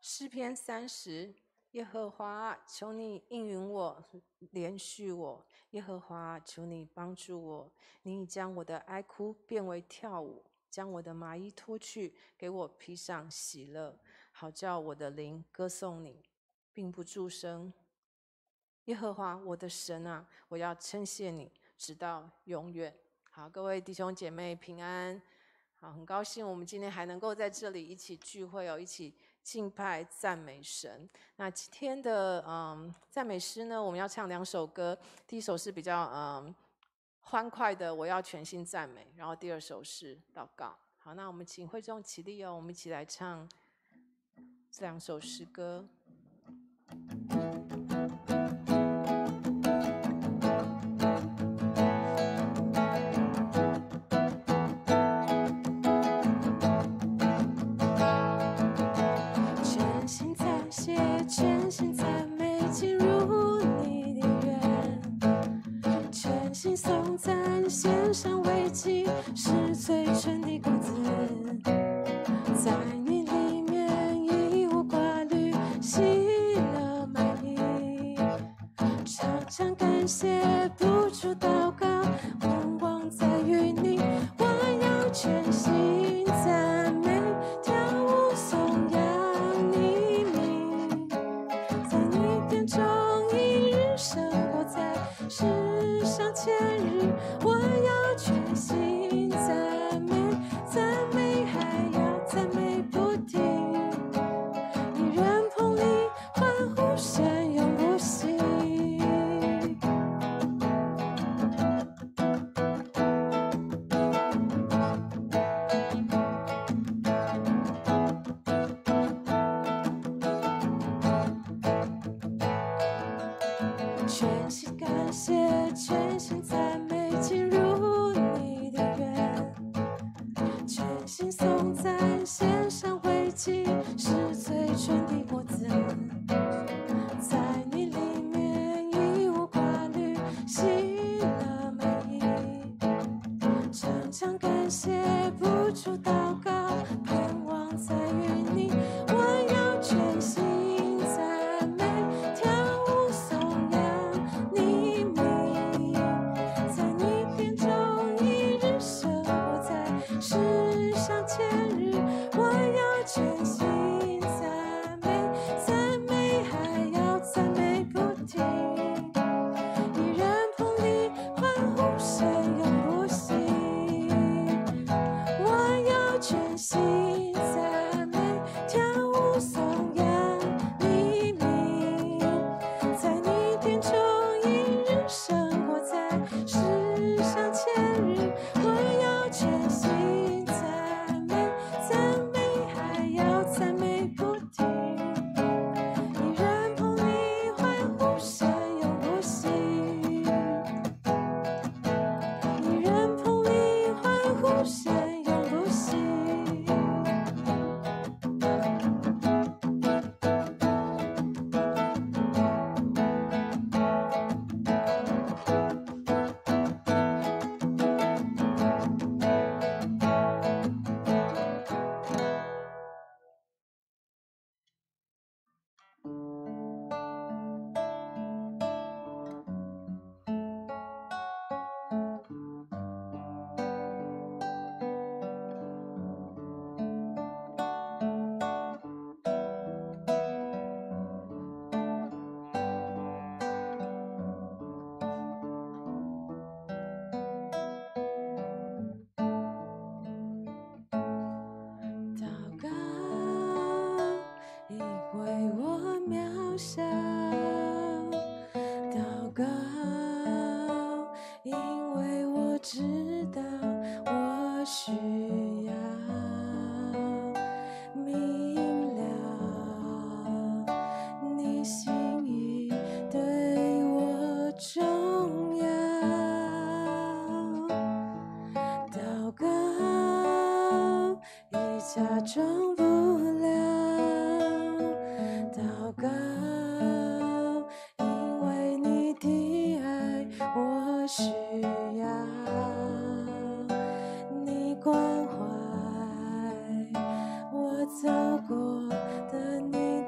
诗篇30，耶和华，求你应允我，怜恤我。耶和华，求你帮助我。你已将我的哀哭变为跳舞，将我的麻衣脱去，给我披上喜乐，好叫我的灵歌颂你，并不住声。耶和华，我的神啊，我要称谢你，直到永远。好，各位弟兄姐妹平安。好，很高兴我们今天还能够在这里一起聚会一起敬拜赞美神。那今天的赞美诗呢，我们要唱2首歌。第一首是比较欢快的，我要全心赞美。然后第2首是祷告。好，那我们请会众起立我们一起来唱这2首诗歌。全心赞美进入你的园，全心颂赞献上为祭，是最纯的果子。在你里面一无挂虑，喜乐满溢，常常感谢不住祷告，盼望在于你。我要全心赞美，跳舞颂扬你名，在你殿中一日生活在世上千日。我要全心赞美，赞美还要赞美不停，一人捧你欢呼声永不息。全心感谢，全心赞美进入你的园，全心颂赞献上为祭，是最纯的果子。在你里面一无挂虑，喜乐满溢，常常感谢不住祷告，盼望在于你。我要全心赞美，跳舞颂扬你名，在你殿中一日生活在世上千日。我要全心赞美，赞美还要赞美不停，一人捧你欢呼声永不息。我要全心赞美，跳舞颂扬你名，在你殿中一日生活在世上千日。我要全心赞美，赞美还要赞美不停，一人捧你欢呼声永不息，一人捧你欢呼声永不息。祷告，因为我渺小；祷告，因为我知道我需要明了你心意对我重要。祷告已假装不了，祷告，因为你的爱我需要，你关怀我走过的你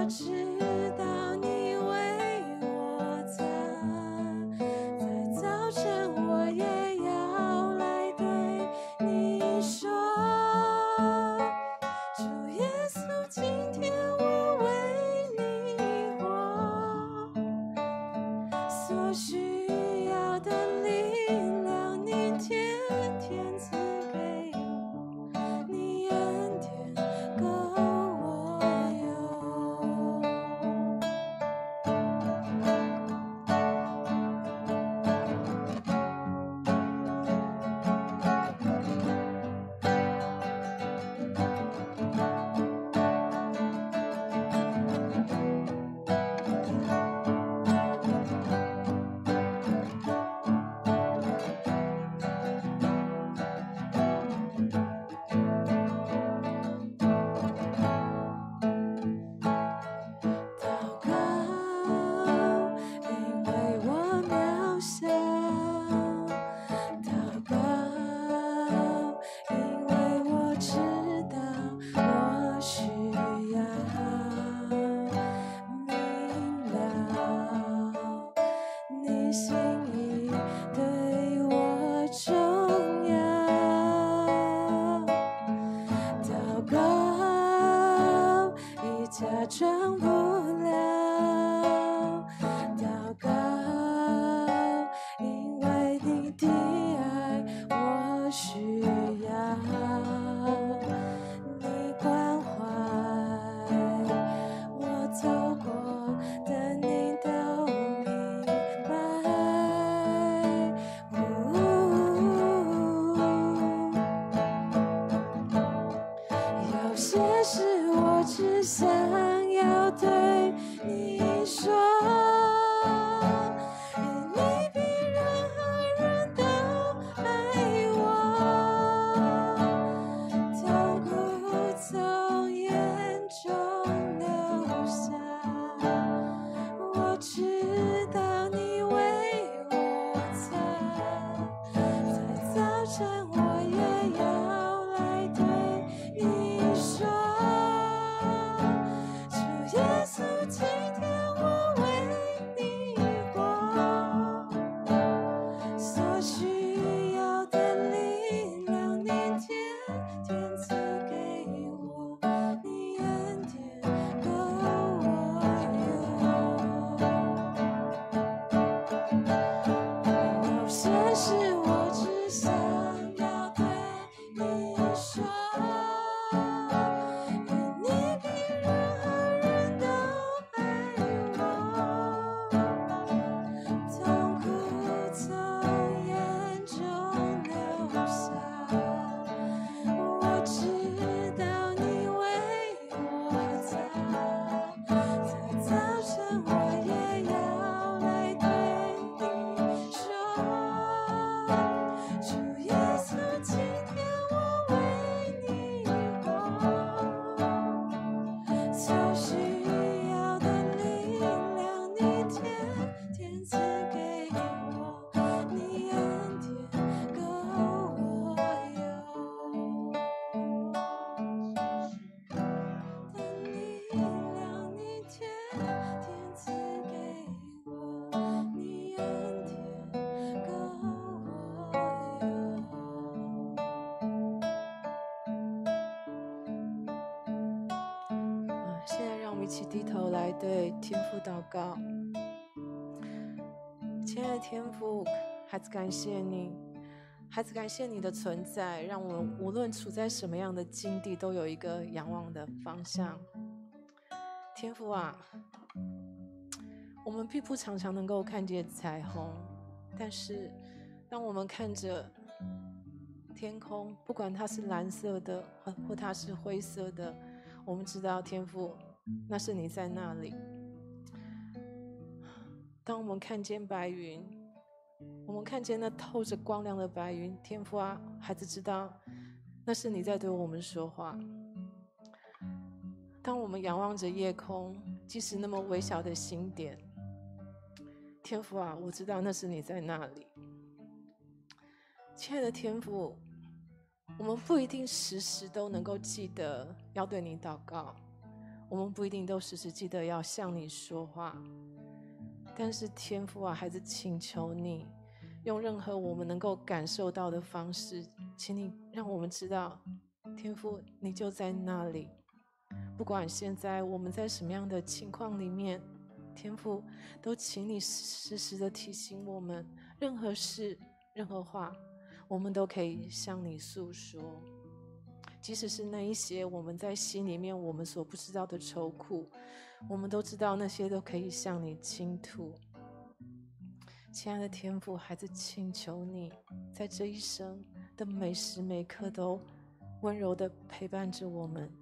知道你为我擦，在早晨我也要来对你说，主耶稣，今天我为你活，所需要的力量你天天赐给我，你恩典够我用。祷告，因为我渺小；祷告，因为我知道我需要明了你心意对我重要。祷告，已假装不了。祷告，因为你的爱我需要，你关怀我走过的你都明白。有些事我只想要对你说，因你比任何人都爱我，痛苦从眼中流下，我知道你为我擦，在早晨我也要来对你说，主耶稣，今天我为你活，所需要的力量你天天赐给我，你恩典够我用。有些事我只想要对你说，因你比任何人都爱我，痛苦从眼中流下，我知道你为我擦，在早晨我也要来对你说，主耶稣，今天我为你活，所需要的力量你天天赐给我，你恩典够我用。的力量你天天赐给我，你恩典够我用。现在让我们一起低头来对天父祷告。亲爱的天父，孩子感谢你，孩子感谢你的存在，让我们无论处在什么样的境地，都有一个仰望的方向。天父啊，我们并不常常能够看见彩虹，但是当我们看着天空，不管它是蓝色的或它是灰色的，我们知道天父，那是你在那里。当我们看见白云，我们看见那透着光亮的白云，天父啊，孩子知道那是你在对我们说话。当我们仰望着夜空，即使那么微小的星点，天父啊，我知道那是你在那里。亲爱的天父，我们不一定时时都能够记得要对你祷告，我们不一定都时时记得要向你说话，但是天父啊，孩子请求你，用任何我们能够感受到的方式，请你让我们知道，天父你就在那里。不管现在我们在什么样的情况里面，天父都请你时时的提醒我们，任何事任何话我们都可以向你诉说，即使是那一些我们在心里面我们所不知道的愁苦，我们都知道那些都可以向你倾吐。亲爱的天父，孩子请求你在这一生的每时每刻都温柔的陪伴着我们。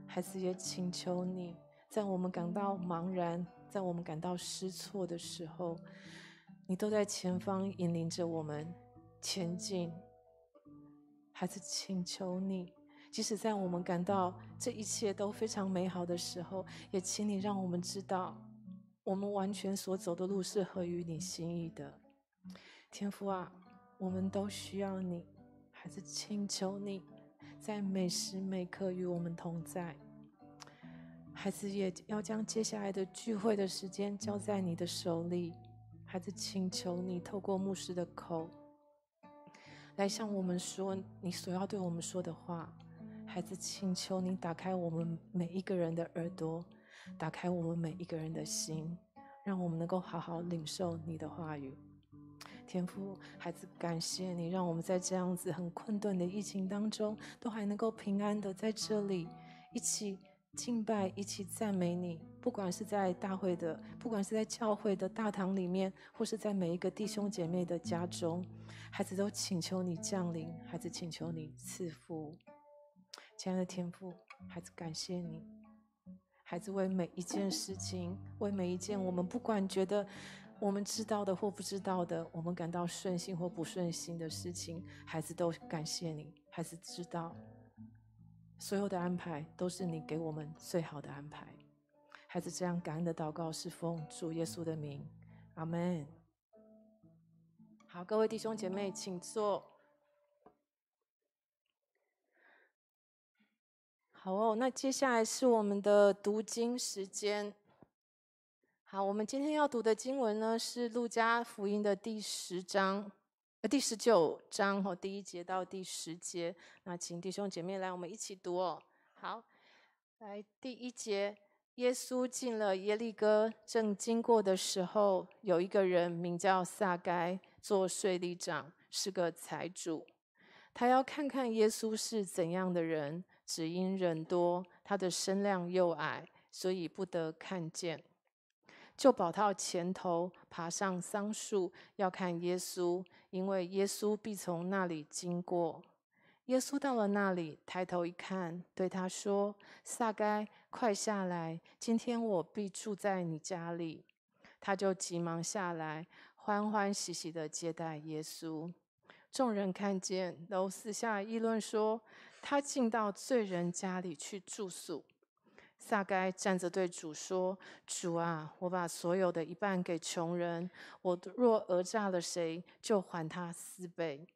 孩子也请求你，在我们感到茫然，在我们感到失措的时候，你都在前方引领着我们前进。孩子请求你，即使在我们感到这一切都非常美好的时候，也请你让我们知道，我们完全所走的路是合于你心意的。天父啊，我们都需要你。孩子请求你，在每时每刻与我们同在。孩子也要将接下来的聚会的时间交在你的手里。孩子请求你透过牧师的口来向我们说你所要对我们说的话。孩子请求你打开我们每一个人的耳朵，打开我们每一个人的心，让我们能够好好领受你的话语。天父，孩子感谢你，让我们在这样子很困顿的疫情当中，都还能够平安的在这里一起敬拜，一起赞美你。不管是在大会的，不管是在教会的大堂里面，或是在每一个弟兄姐妹的家中，孩子都请求你降临，孩子请求你赐福。亲爱的天父，孩子感谢你，孩子为每一件事情，为每一件我们不管觉得我们知道的或不知道的，我们感到顺心或不顺心的事情，孩子都感谢你。孩子知道所有的安排都是你给我们最好的安排。孩子这样感恩的祷告是奉主耶稣的名，阿们。好，各位弟兄姐妹请坐。好哦，那接下来是我们的读经时间。好，我们今天要读的经文呢，是路加福音的第19章第1节到第10节。那请弟兄姐妹来，我们一起读哦。好，来第1节，耶稣进了耶利哥，正经过的时候，有一个人名叫撒该，做税吏长，是个财主。他要看看耶稣是怎样的人，只因人多，他的身量又矮，所以不得看见，就跑到前头，爬上桑树，要看耶稣，因为耶稣必从那里经过。耶稣到了那里，抬头一看，对他说：撒该，快下来，今天我必住在你家里。他就急忙下来，欢欢喜喜地接待耶稣。众人看见，都私下议论说，他进到罪人家里去住宿。撒该站着对主说：主啊，我把所有的一半给穷人，我若讹诈了谁，就还他4倍。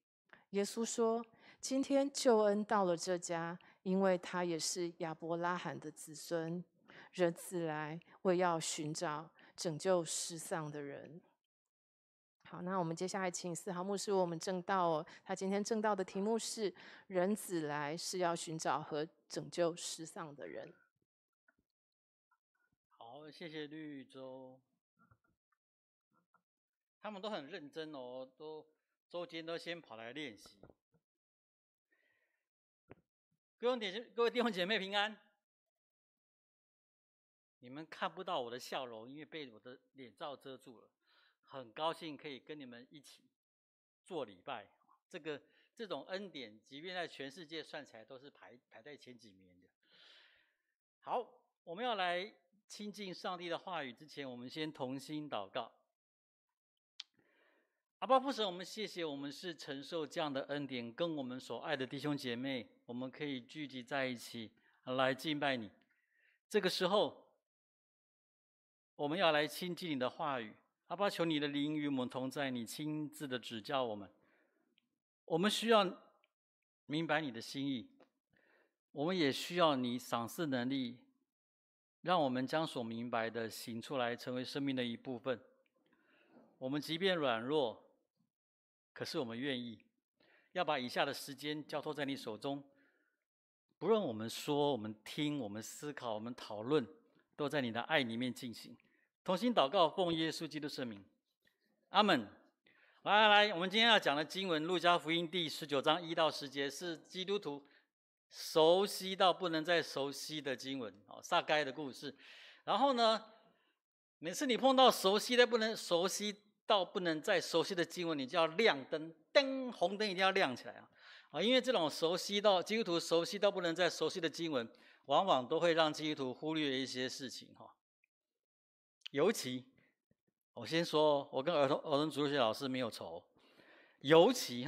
耶稣说：今天救恩到了这家，因为他也是亚伯拉罕的子孙。人子来，为要寻找拯救失丧的人。好，那我们接下来请4号牧师为我们证道哦。他今天证道的题目是“人子来是要寻找和拯救失丧的人”。好，谢谢绿洲，他们都很认真哦，都周间都先跑来练习。各位弟兄姐妹平安。你们看不到我的笑容，因为被我的脸罩遮住了。很高兴可以跟你们一起做礼拜，这种恩典，即便在全世界算起来都是排在前几名的。好，我们要来亲近上帝的话语之前，我们先同心祷告。阿爸父神，我们谢谢我们是承受这样的恩典，跟我们所爱的弟兄姐妹，我们可以聚集在一起来敬拜你。这个时候，我们要来亲近你的话语。阿爸，求你的灵与我们同在，你亲自的指教我们。我们需要明白你的心意，我们也需要你赏赐能力，让我们将所明白的行出来，成为生命的一部分。我们即便软弱，可是我们愿意要把以下的时间交托在你手中，不论我们说、我们听、我们思考、我们讨论，都在你的爱里面进行。同心祷告，奉耶稣基督圣名，阿门。来，我们今天要讲的经文，路加福音第19章1到10节，是基督徒熟悉到不能再熟悉的经文，撒该的故事。然后呢，每次你碰到熟悉到不能再熟悉的经文，你就要亮灯，红灯一定要亮起来啊！因为这种基督徒熟悉到不能再熟悉的经文，往往都会让基督徒忽略一些事情哈。尤其我先说，我跟儿童主日学老师没有仇，尤其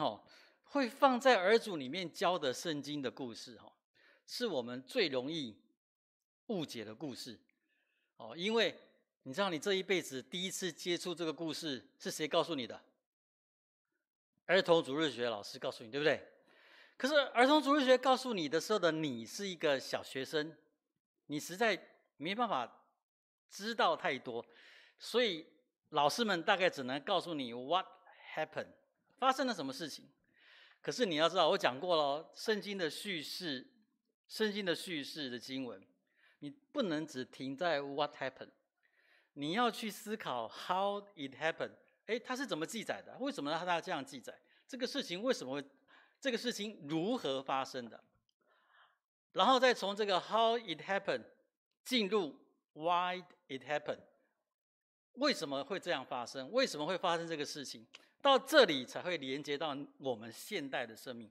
会放在儿组里面教的圣经的故事是我们最容易误解的故事因为你知道你这一辈子第一次接触这个故事是谁告诉你的？儿童主日学老师告诉你，对不对？可是儿童主日学告诉你的时候的你是一个小学生，你实在没办法知道太多，所以老师们大概只能告诉你 what happened， 发生了什么事情。可是你要知道，我讲过了，圣经的叙事的经文，你不能只停在 what happened， 你要去思考 how it happened。它是怎么记载的？为什么他这样记载？这个事情为什么会？这个事情如何发生的？然后再从这个 how it happened 进入 why it happened， 为什么会这样发生？为什么会发生这个事情？到这里才会连接到我们现代的生命。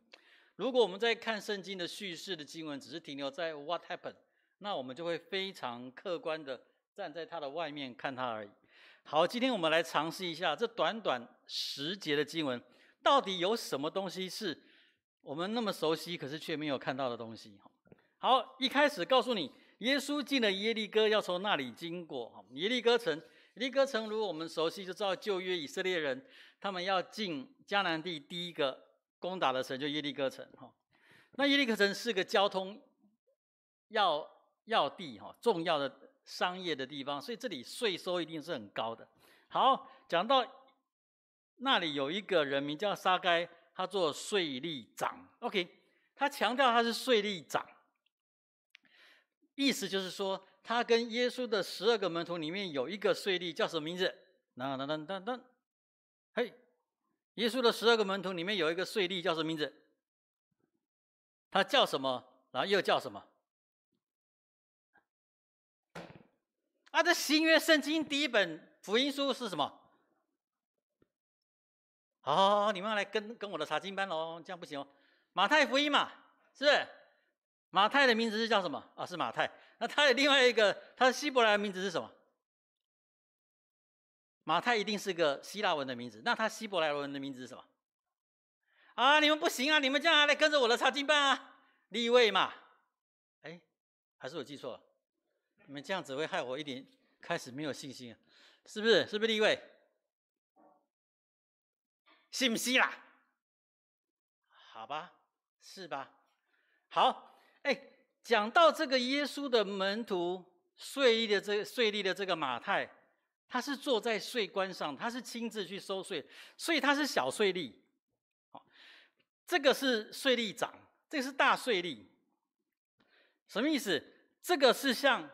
如果我们在看圣经的叙事的经文，只是停留在 what happened， 那我们就会非常客观的站在它的外面看它而已。好，今天我们来尝试一下这短短10节的经文，到底有什么东西是我们那么熟悉，可是却没有看到的东西。好，一开始告诉你，耶稣进了耶利哥，要从那里经过。耶利哥城，如果我们熟悉，就知道旧约以色列人他们要进迦南地第一个攻打的城，就耶利哥城。那耶利哥城是个交通要地，重要的商业的地方，所以这里税收一定是很高的。好，讲到那里有一个人名叫撒该，他做税吏长。OK， 他强调他是税吏长，意思就是说，他跟耶稣的12个门徒里面有一个税吏，叫什么名字？嘿，耶稣的12个门徒里面有一个税吏，叫什么名字？他叫什么？然后又叫什么？这新约圣经第一本福音书是什么？好，你们要来跟我的查经班喽，这样不行哦。马太福音嘛，是不是？马太的名字是叫什么？是马太。那他的另外一个，他的希伯来的名字是什么？马太一定是个希腊文的名字，那他希伯来文的名字是什么？你们不行啊，你们这样来跟着我的查经班啊，利未嘛。还是我记错了？你们这样只会害我一点开始没有信心，是不是？是不是利未？信不信啦？好吧，是吧？好，讲到这个耶稣的门徒税吏的这个马太，他是坐在税关上，他是亲自去收税，所以他是小税吏。这个是税吏长，这个是大税吏。什么意思？这个是像，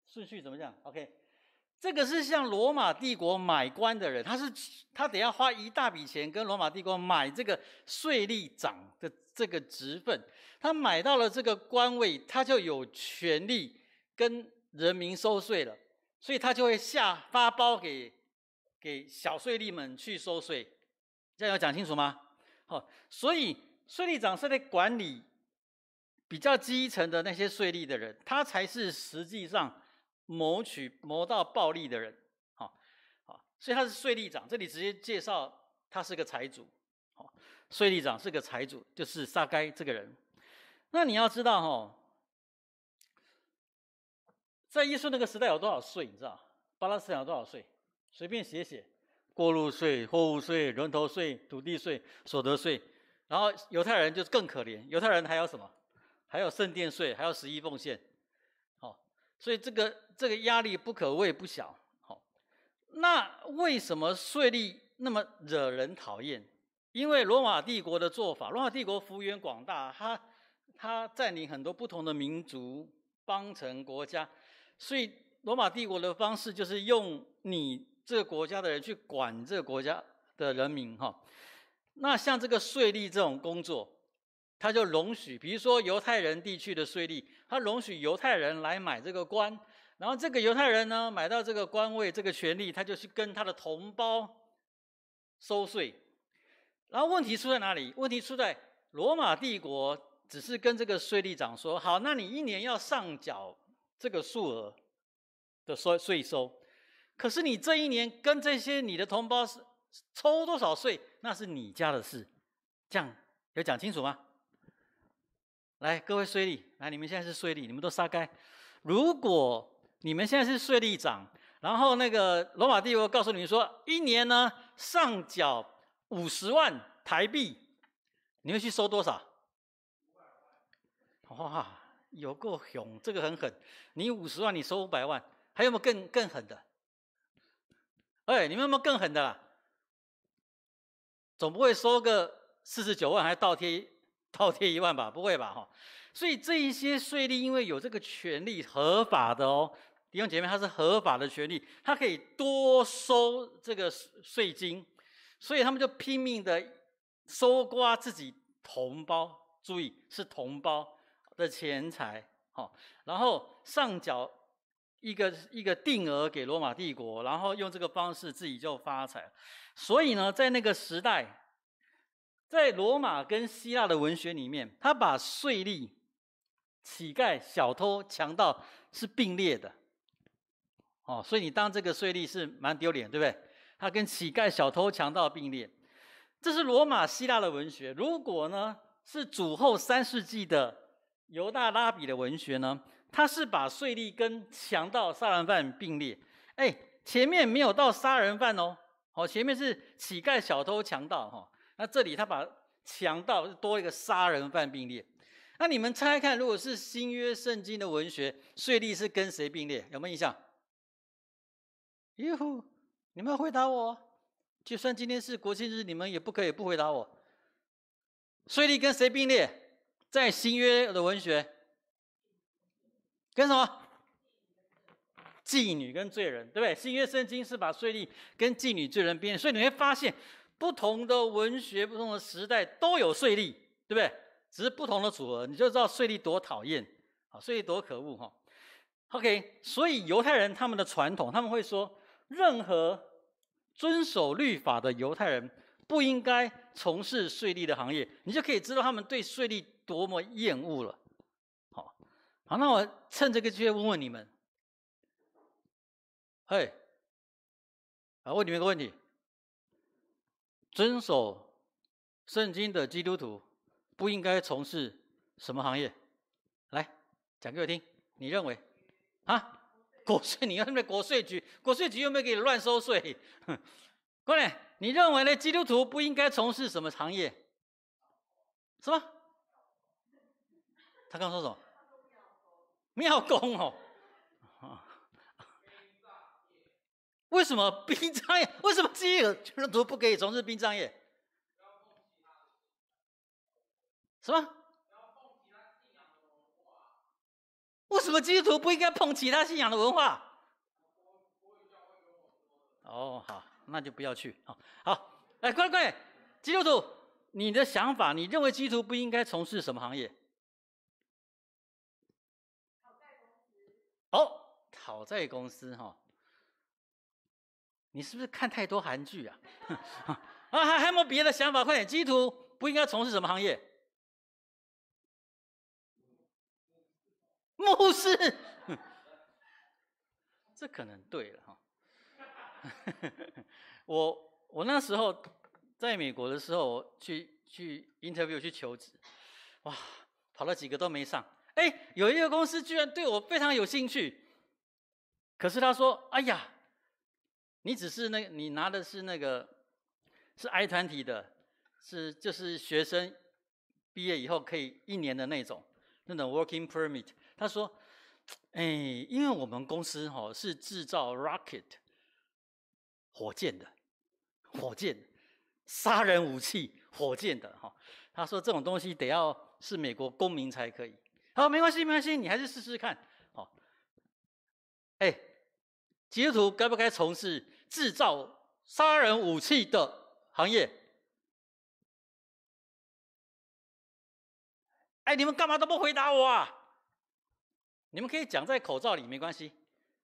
顺序怎么讲 ？OK， 这个是像罗马帝国买官的人，他得要花一大笔钱跟罗马帝国买这个税吏长的这个职分，他买到了这个官位，他就有权利跟人民收税了，所以他就会发包给小税吏们去收税，这样有讲清楚吗？所以税吏长是在管理比较基层的那些税吏的人，他才是实际上谋到暴利的人。所以他是税吏长，这里直接介绍他是个财主。税吏长是个财主，就是撒该这个人。那你要知道在耶稣那个时代有多少税？你知道巴勒斯坦有多少税？随便写，过路税、货物税、人头税、土地税、所得税。然后犹太人就更可怜，犹太人还有什么？还有圣殿税，还有11奉献，好，所以这个压力不可谓不小。好，那为什么税吏那么惹人讨厌？因为罗马帝国的做法，罗马帝国幅员广大，它占领很多不同的民族、邦城、国家，所以罗马帝国的方式就是用你这个国家的人去管这个国家的人民哈。那像这个税吏这种工作，他就容许，比如说犹太人地区的税吏，他容许犹太人来买这个官，然后这个犹太人呢买到这个官位、这个权利，他就去跟他的同胞收税。然后问题出在哪里？问题出在罗马帝国只是跟这个税吏长说：好，那你一年要上缴这个数额的税收，可是你这一年跟这些你的同胞抽多少税，那是你家的事。这样有讲清楚吗？来，各位税吏，来，你们现在是税吏，你们都撒开。如果你们现在是税吏长，然后那个罗马帝国告诉你们说，一年呢上缴50万台币，你会去收多少？哇，有够凶，这个很狠。你50万，你收500万，还有没有更狠的？哎，你们有没有更狠的啦？总不会收个49万还倒贴1万吧？不会吧？哈，所以这一些税吏因为有这个权利，合法的哦，弟兄姐妹，它是合法的权利，它可以多收这个税金，所以他们就拼命的搜刮自己同胞，注意是同胞的钱财，好，然后上缴一个定额给罗马帝国，然后用这个方式自己就发财。所以呢，在那个时代，在罗马跟希腊的文学里面，他把税吏、乞丐、小偷、强盗是并列的。哦，所以你当这个税吏是蛮丢脸，对不对？他跟乞丐、小偷、强盗并列，这是罗马、希腊的文学。如果呢是主后3世纪的犹大拉比的文学呢，他是把税吏跟强盗、杀人犯并列。哎，前面没有到杀人犯哦，好，前面是乞丐、小偷、强盗哈。那这里他把强盗多一个杀人犯并列。那你们猜猜看，如果是新约圣经的文学，税吏是跟谁并列？有没有印象？哟呼，你们要回答我，就算今天是国庆日，你们也不可以不回答我。税吏跟谁并列？在新约的文学，跟什么？妓女跟罪人，对不对？新约圣经是把税吏跟妓女、罪人并列，所以你会发现，不同的文学、不同的时代都有税吏，对不对？只是不同的组合，你就知道税吏多讨厌，好，税吏多可恶哈。OK， 所以犹太人他们的传统，他们会说，任何遵守律法的犹太人不应该从事税吏的行业，你就可以知道他们对税吏多么厌恶了。好，那我趁这个机会问问你们，嘿，问你们一个问题：遵守圣经的基督徒不应该从事什么行业？来讲给我听，你认为？啊？国税？你要那国税局？国税局有没有给你乱收税？快点，你认为呢？基督徒不应该从事什么行业？什么？他刚说什么？庙公哦。为什么殡葬业？为什么基督徒不可以从事殡葬业？什么？为什么基督徒不应该碰其他信仰的文化？哦，好，那就不要去。好，来，快，基督徒，你的想法，你认为基督徒不应该从事什么行业？哦，讨债公司哈。你是不是看太多韩剧啊？还有没有别的想法？快点，基督徒不应该从事什么行业？牧师，这可能对了哈。我那时候在美国的时候，去 interview 去求职，哇，跑了几个都没上。哎，有一个公司居然对我非常有兴趣，可是他说：“哎呀，你只是你拿的是那个是 I 团体的，就是学生毕业以后可以1年的那种。那种 working permit。他说，因为我们公司是制造 rocket 火箭的，杀人武器火箭的哈。他说这种东西得要是美国公民才可以。好，没关系，你还是试试看。好，基督徒该不该从事制造杀人武器的行业？你们干嘛都不回答我啊？你们可以讲在口罩里，没关系。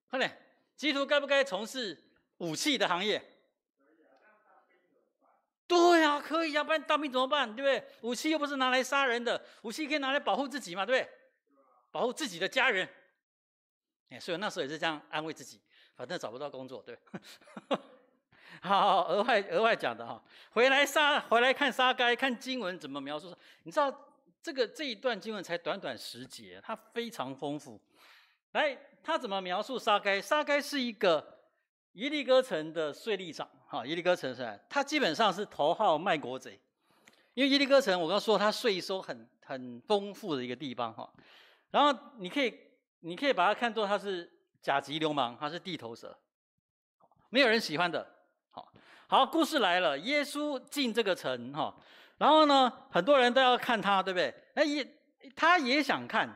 快点，基督徒该不该从事武器的行业？对啊，可以啊，不然当兵怎么办？对不对？武器又不是拿来杀人的，武器可以拿来保护自己嘛，对不对？保护自己的家人。所以那时候也是这样安慰自己，反正找不到工作，对。好，额外讲的哈，回来看撒该，看经文怎么描述。你知道这一段经文才短短10节，它非常丰富。来，他怎么描述撒该？撒该是一个耶利哥城的税吏长，耶利哥城是他基本上是头号卖国贼，因为耶利哥城我刚说它税收很丰富的一个地方哈。然后你可以把它看作它是甲级流氓，它是地头蛇，没有人喜欢的。好，故事来了，耶稣进这个城哈，然后呢，很多人都要看他，对不对？他也想看，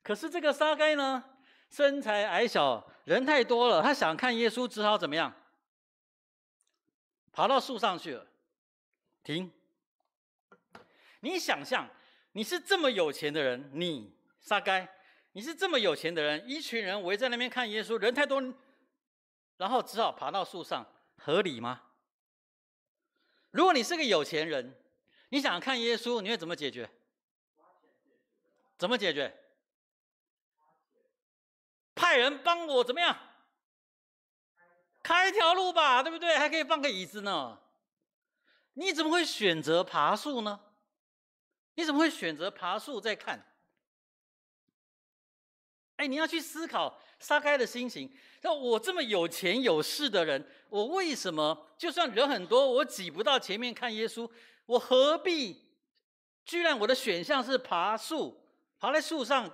可是这个撒该呢，身材矮小，人太多了，他想看耶稣，只好怎么样？爬到树上去了。停。你想象，你是这么有钱的人，你撒该，你是这么有钱的人，一群人围在那边看耶稣，人太多，然后只好爬到树上，合理吗？如果你是个有钱人，你想看耶稣，你会怎么解决？怎么解决？派人帮我怎么样？开一条路吧，对不对？还可以放个椅子呢。你怎么会选择爬树呢？你怎么会选择爬树再看？你要去思考撒该的心情。那我这么有钱有势的人，我为什么就算人很多，我挤不到前面看耶稣？我何必？居然我的选项是爬树，爬在树上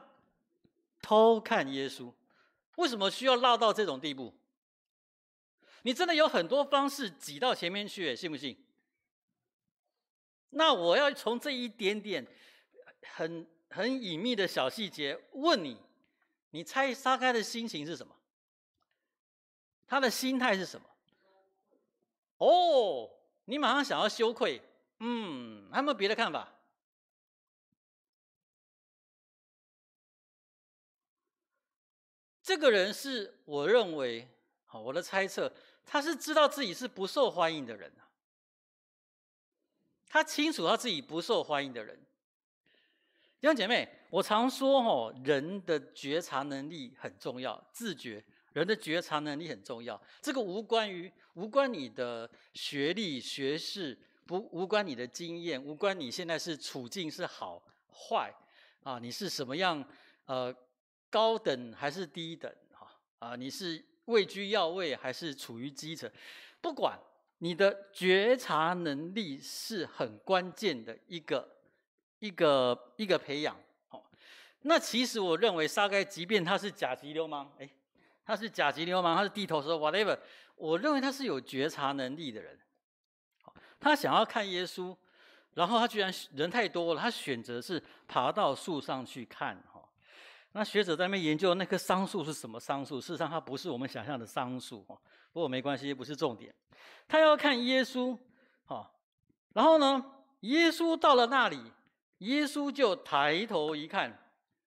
偷看耶稣，为什么需要落到这种地步？你真的有很多方式挤到前面去，信不信？那我要从这一点点很隐秘的小细节问你。你猜撒该的心情是什么？他的心态是什么？你马上想要羞愧。还有没有别的看法？这个人是我认为，我的猜测，他是知道自己是不受欢迎的人啊。他清楚他自己不受欢迎的人。弟兄姐妹，我常说人的觉察能力很重要，自觉，人的觉察能力很重要。这个无关你的学历、学识，无关你的经验，无关你现在是处境是好坏啊，你是什么样高等还是低等你是位居要位还是处于基层，不管你的觉察能力是很关键的一个培养。那其实我认为撒该即便他是甲级流氓，他是甲级流氓，他是地头蛇 whatever， 我认为他是有觉察能力的人。他想要看耶稣，然后他居然人太多了，他选择是爬到树上去看。那学者在那边研究那棵桑树是什么桑树，事实上它不是我们想象的桑树，不过没关系，不是重点。他要看耶稣，然后呢，耶稣到了那里，耶稣就抬头一看，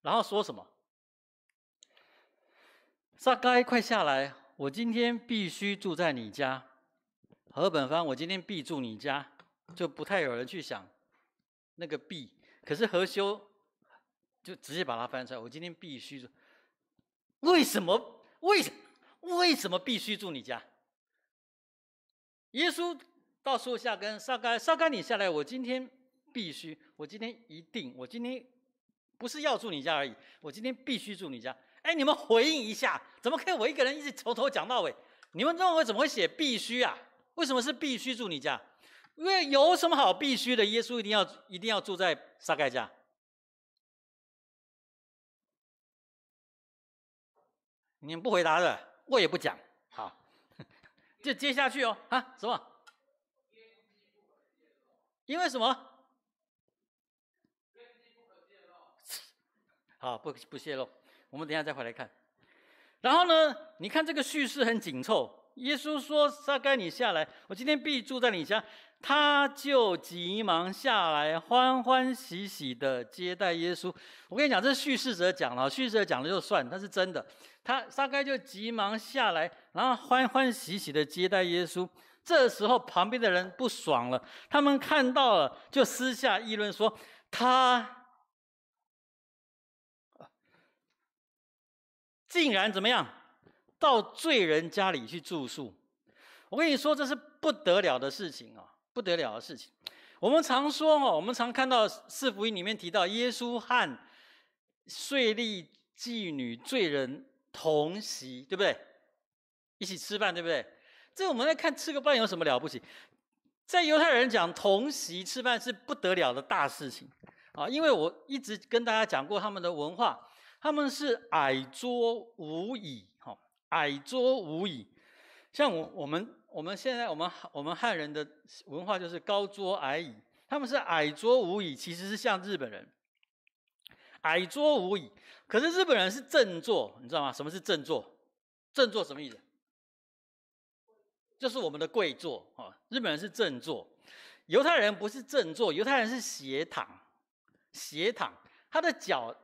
然后说什么？撒该，快下来，我今天必须住在你家。和本方，我今天必住你家，就不太有人去想那个必，可是何修就直接把它翻出来，我今天必须住。为什么必须住你家？耶稣到树下跟撒该你下来，我今天必须，我今天一定，我今天不是要住你家而已，我今天必须住你家。你们回应一下，怎么可以我一个人一直从头讲到尾？你们认为怎么会写必须啊？为什么是必须住你家？因为有什么好必须的？耶稣一定要住在撒该家。你们不回答的，我也不讲。好，就接下去哦。啊，什么？因为什么？好，不泄露，我们等一下再回来看。然后呢，你看这个叙事很紧凑。耶稣说：“撒该，你下来，我今天必住在你家。”他就急忙下来，欢欢喜喜的接待耶稣。我跟你讲，这是叙事者讲的，叙事者讲的就算，他是真的。撒该就急忙下来，然后欢欢喜喜的接待耶稣。这时候旁边的人不爽了，他们看到了，就私下议论说：“他竟然怎么样，到罪人家里去住宿？”我跟你说，这是不得了的事情啊！不得了的事情。我们常说哦，我们常看到四福音里面提到耶稣和税吏、妓女、罪人同席，对不对？一起吃饭，对不对？这我们在看吃个饭有什么了不起？在犹太人讲，同席吃饭是不得了的大事情啊！因为我一直跟大家讲过他们的文化，他们是矮桌无椅，矮桌无椅。像我们现在我们汉人的文化就是高桌矮椅，他们是矮桌无椅，其实是像日本人矮桌无椅，可是日本人是正坐，你知道吗？什么是正坐？正坐什么意思？就是我们的跪坐啊。日本人是正坐，犹太人不是正坐，犹太人是斜躺，斜躺，他的脚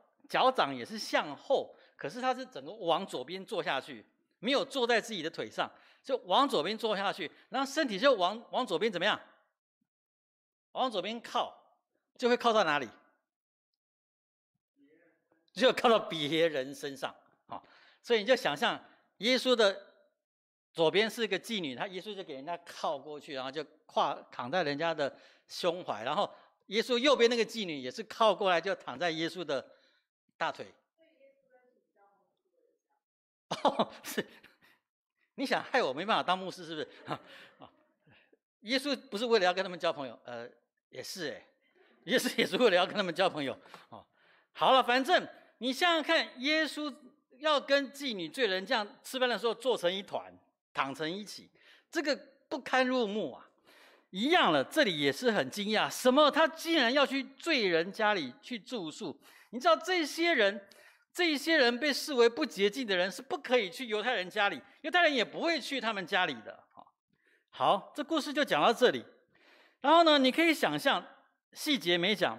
掌也是向后，可是他是整个往左边坐下去，没有坐在自己的腿上。就往左边坐下去，然后身体就往左边怎么样？往左边靠，就会靠到哪里？就靠到别人身上啊！所以你就想象耶稣的左边是个妓女，耶稣就给人家靠过去，然后就躺在人家的胸怀，然后耶稣右边那个妓女也是靠过来，就躺在耶稣的大腿。哦，是。你想害我没办法当牧师，是不是？耶稣不是为了要跟他们交朋友，也是哎，耶稣也是为了要跟他们交朋友。哦，好了，反正你想想看，耶稣要跟妓女、罪人这样吃饭的时候坐成一团，躺成一起，这个不堪入目啊！一样了，这里也是很惊讶，什么？他竟然要去罪人家里去住宿？你知道这些人被视为不洁净的人，是不可以去犹太人家里，犹太人也不会去他们家里的。好，这故事就讲到这里。然后呢，你可以想象，细节没讲，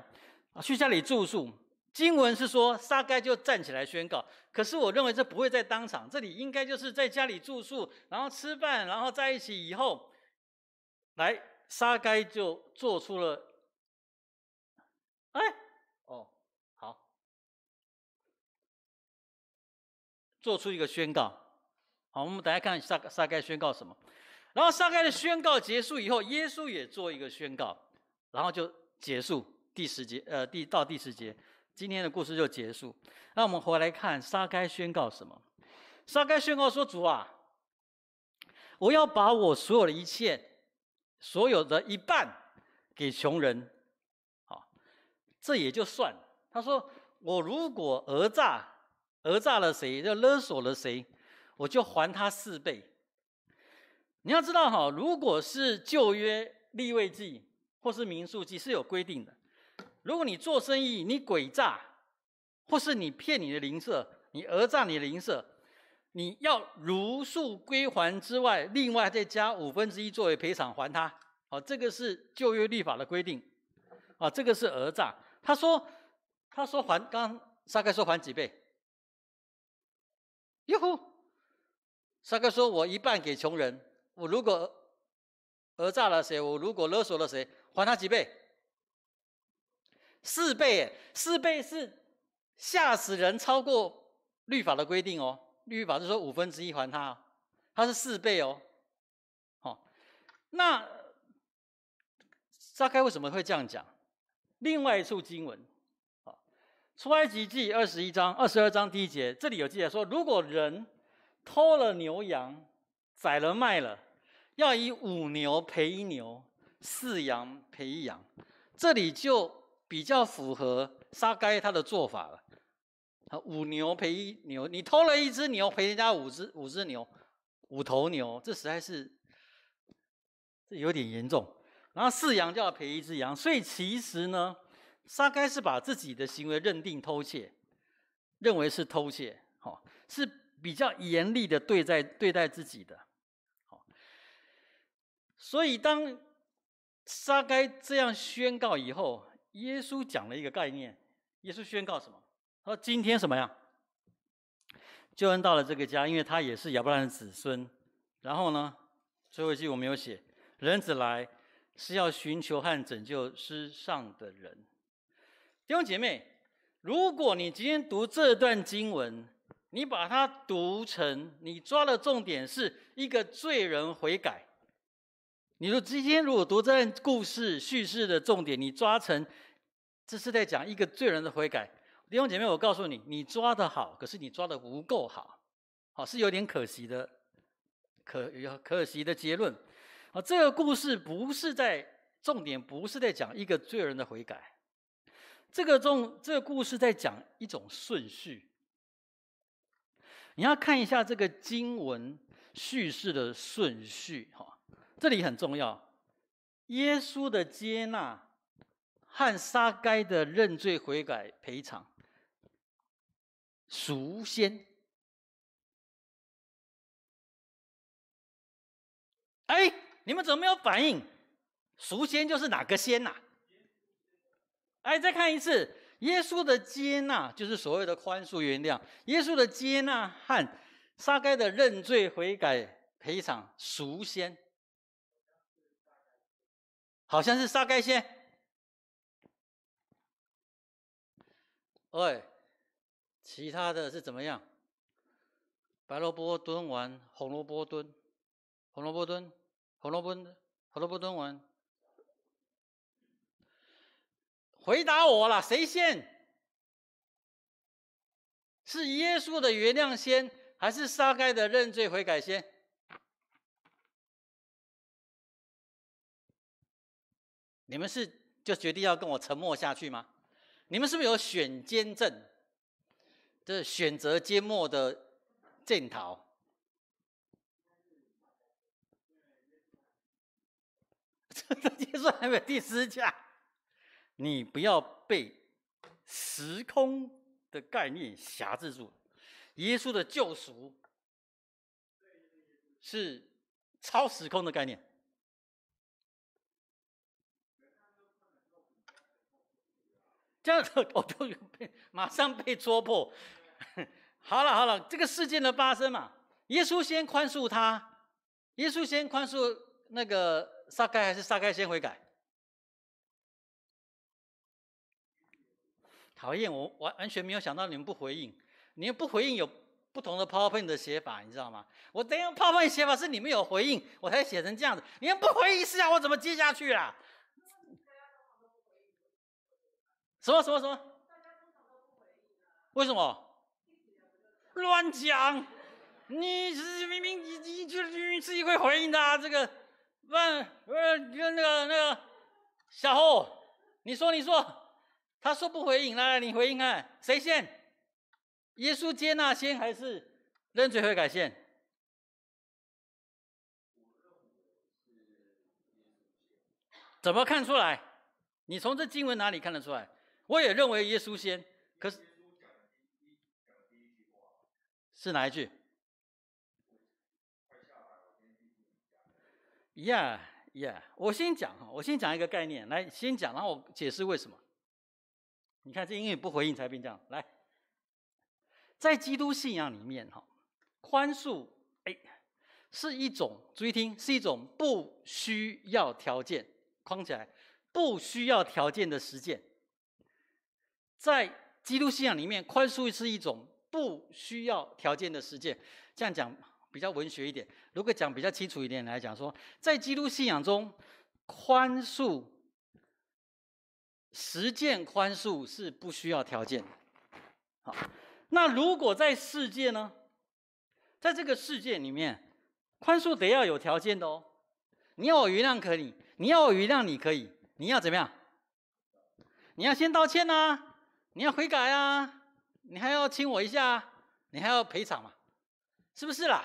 去家里住宿。经文是说撒该就站起来宣告，可是我认为这不会在当场，这里应该就是在家里住宿，然后吃饭，然后在一起以后，来撒该就做出了，做出一个宣告。好，我们大家看撒该宣告什么。然后撒该的宣告结束以后，耶稣也做一个宣告，然后就结束第10节，到第10节，今天的故事就结束。那我们回来看撒该宣告什么？撒该宣告说：“主啊，我要把我所有的一切，所有的一半给穷人。”好，这也就算了。他说：“我如果讹诈了谁，就勒索了谁，我就还他4倍。”你要知道哈，如果是旧约利未记或是民数记是有规定的，如果你做生意你诡诈，或是你骗你的邻舍，你讹诈你的邻舍，你要如数归还之外，另外再加1/5作为赔偿还他。好，这个是旧约律法的规定。啊，这个是讹诈。他说还，刚刚撒该说还几倍？哟呼！撒该说我一半给穷人。我如果讹诈了谁，我如果勒索了谁，还他几倍？4倍，4倍是吓死人，超过律法的规定哦。律法是说1/5还他，他是4倍哦。好，那撒该为什么会这样讲？另外一处经文，出埃及记22章第1节，这里有记载说，如果人偷了牛羊，宰了卖了，要以5牛赔1牛，4羊赔1羊，这里就比较符合撒该他的做法了。5牛赔1牛，你偷了1只牛赔人家5只牛，5头牛，这实在是这有点严重。然后4羊就要赔1只羊，所以其实呢，撒该是把自己的行为认定偷窃，认为是偷窃，是比较严厉的对待自己的。所以当撒该这样宣告以后，耶稣讲了一个概念。耶稣宣告什么？他说：“今天什么呀？救恩到了这个家，因为他也是亚伯拉罕的子孙。然后呢，最后一句我没有写，人子来是要寻求和拯救失丧的人。”弟兄姐妹，如果你今天读这段经文，你把它读成你抓的重点是一个罪人悔改。你说今天如果读这段故事叙事的重点，你抓成这是在讲一个罪人的悔改，弟兄姐妹，我告诉你，你抓得好，可是你抓得不够好，是有点可惜的，可惜的结论。这个故事不是在重点，不是在讲一个罪人的悔改，这个故事在讲一种顺序。你要看一下这个经文叙事的顺序，这里很重要。耶稣的接纳和撒该的认罪悔改赔偿，孰先？哎，你们怎么没有反应？孰先就是哪个先呐？哎，再看一次，耶稣的接纳就是所谓的宽恕原谅。耶稣的接纳和撒该的认罪悔改赔偿，孰先？好像是撒该先。其他的是怎么样？白萝卜炖完，红萝卜炖，红萝卜炖，红萝卜炖完。回答我啦，谁先？是耶稣的原谅先，还是撒该的认罪悔改先？你们是就决定要跟我沉默下去吗？你们是不是有选监症？这选择缄默的检讨。这耶稣还没有第10架，你不要被时空的概念辖制住。耶稣的救赎是超时空的概念。这样我就马上被戳破。好了，这个事件的发生嘛，耶稣先宽恕他，耶稣先宽恕那个撒该，还是撒该先悔改？讨厌，我完全没有想到你们不回应。你们不回应有不同的 PowerPoint 的写法，你知道吗？我等一下 PowerPoint 写法是你们有回应，我才写成这样子。你们不回应是啊，我怎么接下去啦？什么？为什么？乱讲！你明明你自己会回应的啊，这个那个小侯，你说，他说不回应，来你回应看，谁先？耶稣接纳先还是认罪悔改先？怎么看出来？你从这经文哪里看得出来？我也认为耶稣先，可是是哪一句？Yeah， 我先讲一个概念，来先讲，然后我解释为什么。你看，这因为不回应才变这样。来，在基督信仰里面，宽恕，是一种，注意听，是一种不需要条件，框起来，不需要条件的实践。在基督信仰里面，宽恕是一种不需要条件的实践。这样讲比较文学一点，如果讲比较清楚一点来讲说，在基督信仰中，宽恕实践宽恕是不需要条件的。好，那如果在世界呢？在这个世界里面，宽恕得要有条件的哦。你要我原谅可以，你要我原谅你可以，你要怎么样？你要先道歉啊，你要悔改啊，你还要亲我一下啊，你还要赔偿嘛，是不是啦？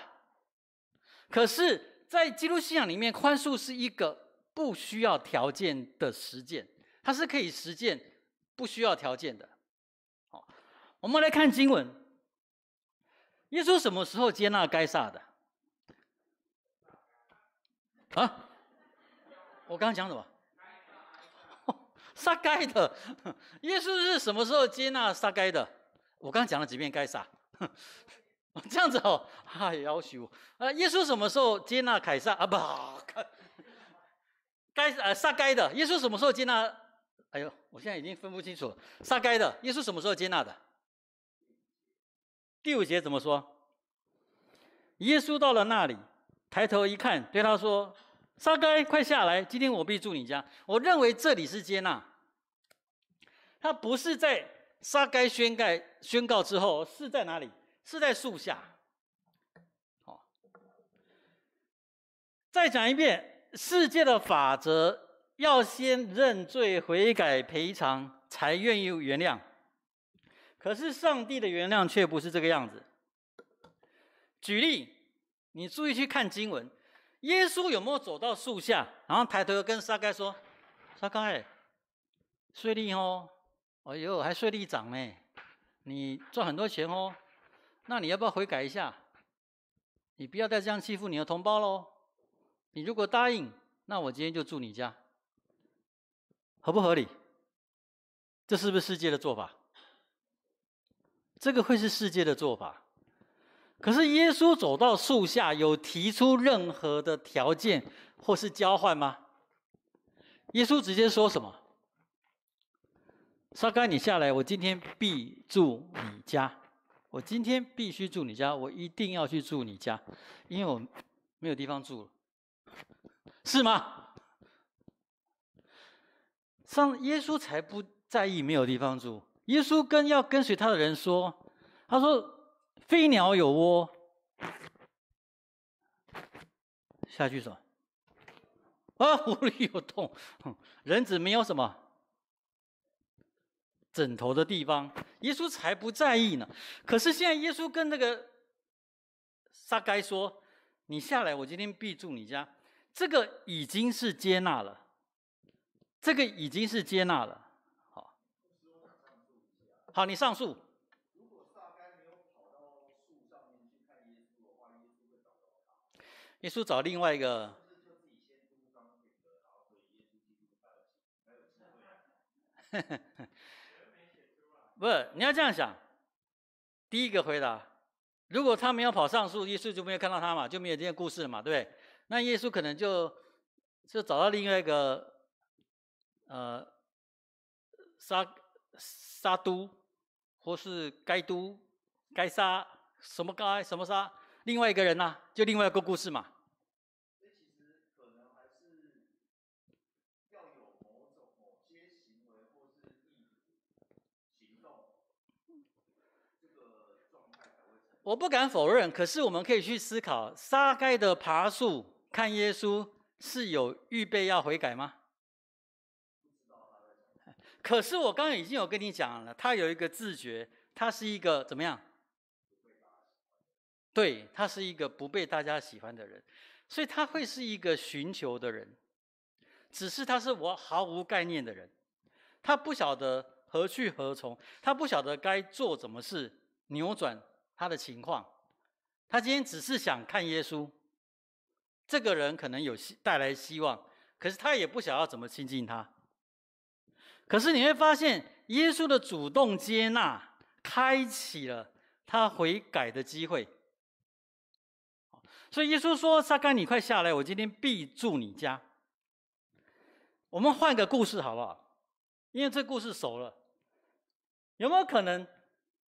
可是，在基督信仰里面，宽恕是一个不需要条件的实践，它是可以实践不需要条件的。好，我们来看经文，耶稣什么时候接纳该撒的？啊？我刚刚讲什么？撒该的，耶稣是什么时候接纳撒该的？我刚刚讲了几遍该撒，这样子哦，要求耶稣什么时候接纳凯撒啊？不，撒该的，耶稣什么时候接纳？哎呦，我现在已经分不清楚了。撒该的，耶稣什么时候接纳的？第5节怎么说？耶稣到了那里，抬头一看，对他说：“撒该，快下来，今天我必住你家。”我认为这里是接纳，他不是在撒该宣告之后，是在哪里？是在树下。好，再讲一遍，世界的法则要先认罪悔改赔偿，才愿意原谅。可是上帝的原谅却不是这个样子。举例，你注意去看经文，耶稣有没有走到树下，然后抬头跟撒该说：“撒该，税吏哦，哎呦，还税吏长呢，你赚很多钱哦，那你要不要悔改一下？你不要再这样欺负你的同胞喽。你如果答应，那我今天就住你家，合不合理？这是不是世界的做法？这个会是世界的做法。可是耶稣走到树下，有提出任何的条件或是交换吗？耶稣直接说什么？撒该，你下来，我今天必住你家。我今天必须住你家，我一定要去住你家，因为我没有地方住了，是吗？耶稣才不在意没有地方住。耶稣要跟随他的人说，他说：“飞鸟有窝。”下句什么？狐狸有洞。人子没有什么枕头的地方，耶稣才不在意呢。可是现在耶稣跟那个撒该说：“你下来，我今天必住你家。”这个已经是接纳了，这个已经是接纳了。好，你上树。如果撒该没有跑到树上面去看耶稣的话，耶稣会找到他。耶稣找另外一个。不是，你要这样想。第一个回答，如果他没有跑上树，耶稣就没有看到他嘛，就没有这件故事了嘛，对不对？那耶稣可能就找到另外一个撒都，或是该都、该撒什么该什么撒，另外一个人呐、就另外一个故事嘛。所以其实可能还是要有某些行为或是行动，这个状态才会成。我不敢否认，可是我们可以去思考，撒该的爬树看耶稣是有预备要悔改吗？可是我刚刚已经有跟你讲了，他有一个自觉，他是一个怎么样？对，他是一个不被大家喜欢的人，所以他会是一个寻求的人，只是他是我毫无概念的人，他不晓得何去何从，他不晓得该做什么事扭转他的情况，他今天只是想看耶稣，这个人可能有带来希望，可是他也不晓得要怎么亲近他。可是你会发现，耶稣的主动接纳，开启了他悔改的机会。所以耶稣说：“撒该，你快下来，我今天必住你家。”我们换个故事好不好？因为这故事熟了，有没有可能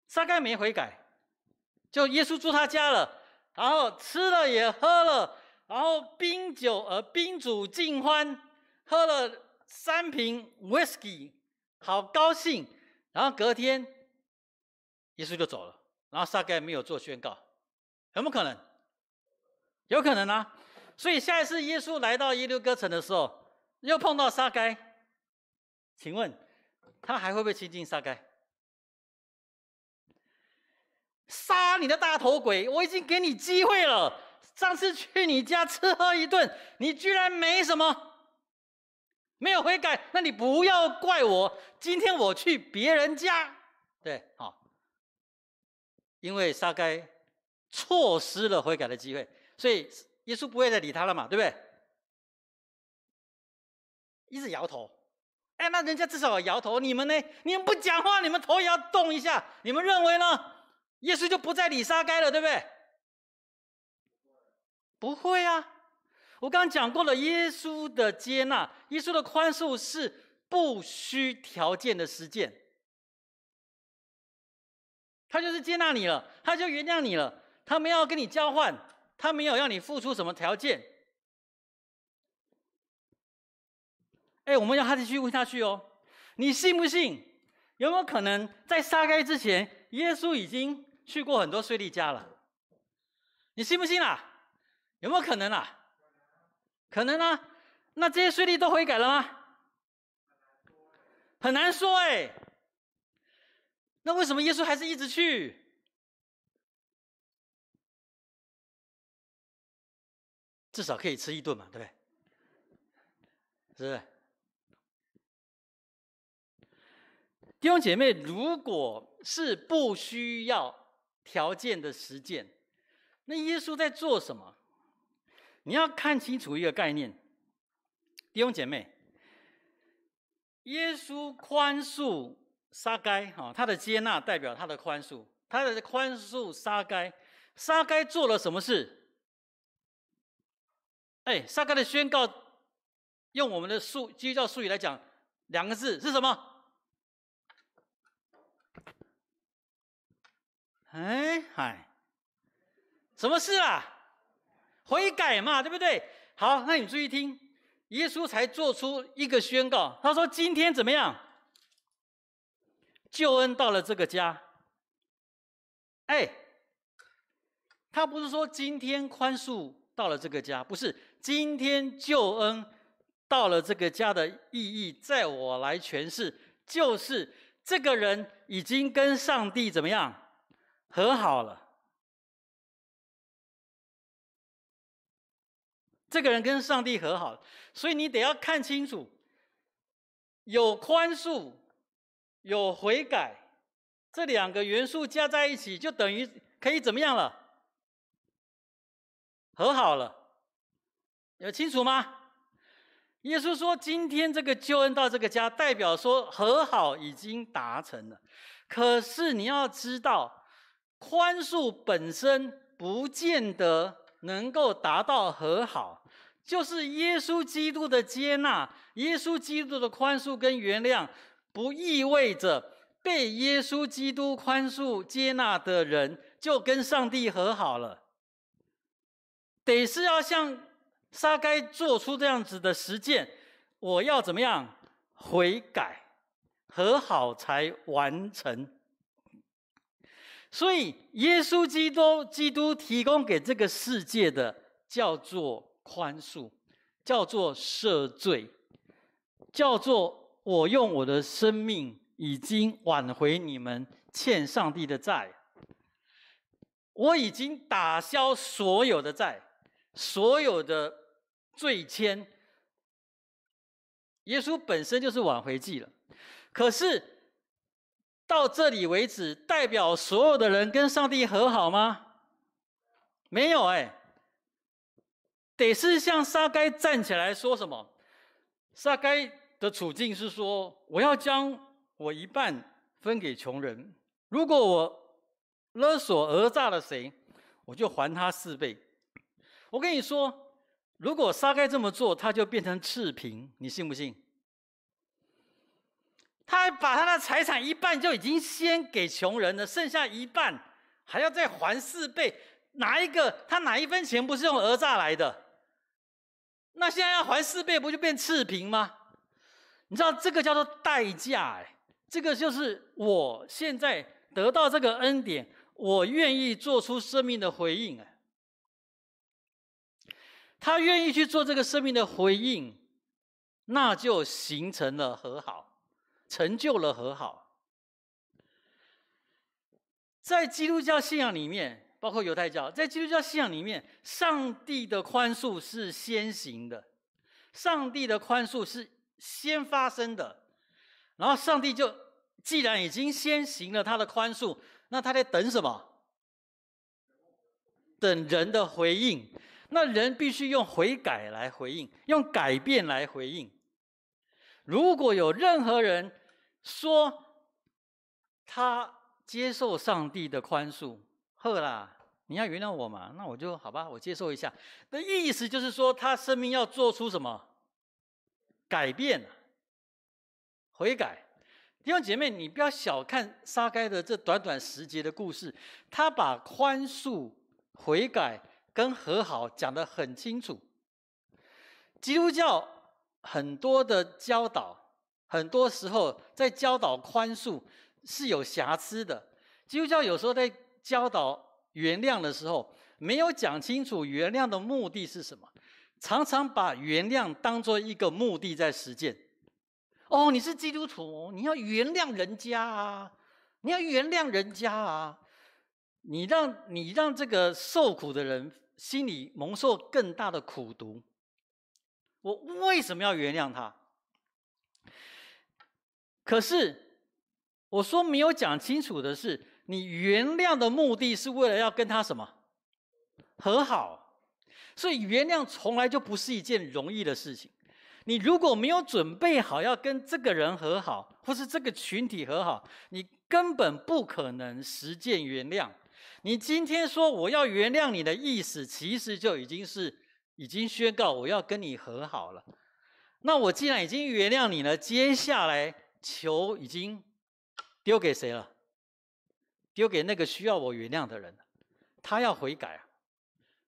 撒该没悔改，就耶稣住他家了，然后吃了也喝了，然后宾主尽欢，喝了3瓶 whisky， 好高兴，然后隔天耶稣就走了，然后撒该没有做宣告，有没有可能？有可能啊。所以下一次耶稣来到耶路哥城的时候，又碰到撒该，请问他还会不会亲近撒该？杀你的大头鬼！我已经给你机会了，上次去你家吃喝一顿，你居然没什么，没有悔改，那你不要怪我。今天我去别人家，对，好，因为撒该错失了悔改的机会，所以耶稣不会再理他了嘛，对不对？一直摇头。哎，那人家至少摇头，你们呢？你们不讲话，你们头也要动一下。你们认为呢？耶稣就不再理撒该了，对不对？不会啊！我刚刚讲过了，耶稣的接纳，耶稣的宽恕是不需条件的实践。他就是接纳你了，他就原谅你了，他没有跟你交换，他没有要你付出什么条件。哎，我们要继续问下去哦。你信不信？有没有可能在撒该之前，耶稣已经去过很多税吏家了？你信不信啊？有没有可能啊？可能啊。那这些税吏都悔改了吗？很难说哎。那为什么耶稣还是一直去？至少可以吃一顿嘛，对不对？是不是？弟兄姐妹，如果是不需要条件的实践，那耶稣在做什么？你要看清楚一个概念，弟兄姐妹，耶稣宽恕撒该，他的接纳代表他的宽恕，他的宽恕撒该，撒该做了什么事？哎，撒该的宣告，用我们的基督教术语来讲，两个字是什么？哎，什么事啊？悔改嘛，对不对？好，那你注意听，耶稣才做出一个宣告，他说：“今天怎么样？救恩到了这个家。”哎，他不是说今天宽恕到了这个家，不是，今天救恩到了这个家的意义，在我来诠释，就是这个人已经跟上帝怎么样？和好了，这个人跟上帝和好了，所以你得要看清楚，有宽恕，有悔改，这两个元素加在一起，就等于可以怎么样了？和好了，有清楚吗？耶稣说，今天这个救恩到这个家，代表说和好已经达成了。可是你要知道，宽恕本身不见得能够达到和好，就是耶稣基督的接纳，耶稣基督的宽恕跟原谅，不意味着被耶稣基督宽恕接纳的人就跟上帝和好了，得是要像撒该做出这样子的实践，我要怎么样悔改和好才完成。所以耶稣基督提供给这个世界的叫做宽恕，叫做赦罪，叫做我用我的生命已经挽回你们欠上帝的债，我已经打消所有的债，所有的罪愆。耶稣本身就是挽回祭了，可是到这里为止，代表所有的人跟上帝和好吗？没有哎，得是像撒该站起来说什么？撒该的处境是说，我要将我一半分给穷人，如果我勒索讹诈了谁，我就还他4倍。我跟你说，如果撒该这么做，他就变成赤贫，你信不信？他还把他的财产一半就已经先给穷人了，剩下一半还要再还4倍，他哪一分钱不是用讹诈来的？那现在要还4倍，不就变赤贫吗？你知道这个叫做代价这个就是我现在得到这个恩典，我愿意做出生命的回应他愿意去做这个生命的回应，那就形成了和好，成就了和好。在基督教信仰里面，包括犹太教，在基督教信仰里面，上帝的宽恕是先行的，上帝的宽恕是先发生的，然后上帝就既然已经先行了他的宽恕，那他在等什么？等人的回应。那人必须用悔改来回应，用改变来回应。如果有任何人说他接受上帝的宽恕，呵啦，你要原谅我嘛，那我就好吧，我接受一下。那意思就是说，他生命要做出什么改变，悔改。弟兄姐妹，你不要小看撒该的这短短10节的故事，他把宽恕、悔改跟和好讲得很清楚。基督教很多的教导，很多时候在教导宽恕是有瑕疵的。基督教有时候在教导原谅的时候，没有讲清楚原谅的目的是什么，常常把原谅当作一个目的在实践。哦，你是基督徒，你要原谅人家啊，你要原谅人家啊，你让这个受苦的人心里蒙受更大的苦毒。我为什么要原谅他？可是我说没有讲清楚的是，你原谅的目的是为了要跟他什么？和好。所以原谅从来就不是一件容易的事情。你如果没有准备好要跟这个人和好，或是这个群体和好，你根本不可能实践原谅。你今天说我要原谅你的意思，其实就已经宣告我要跟你和好了。那我既然已经原谅你了，接下来球已经丢给谁了？丢给那个需要我原谅的人，他要悔改啊。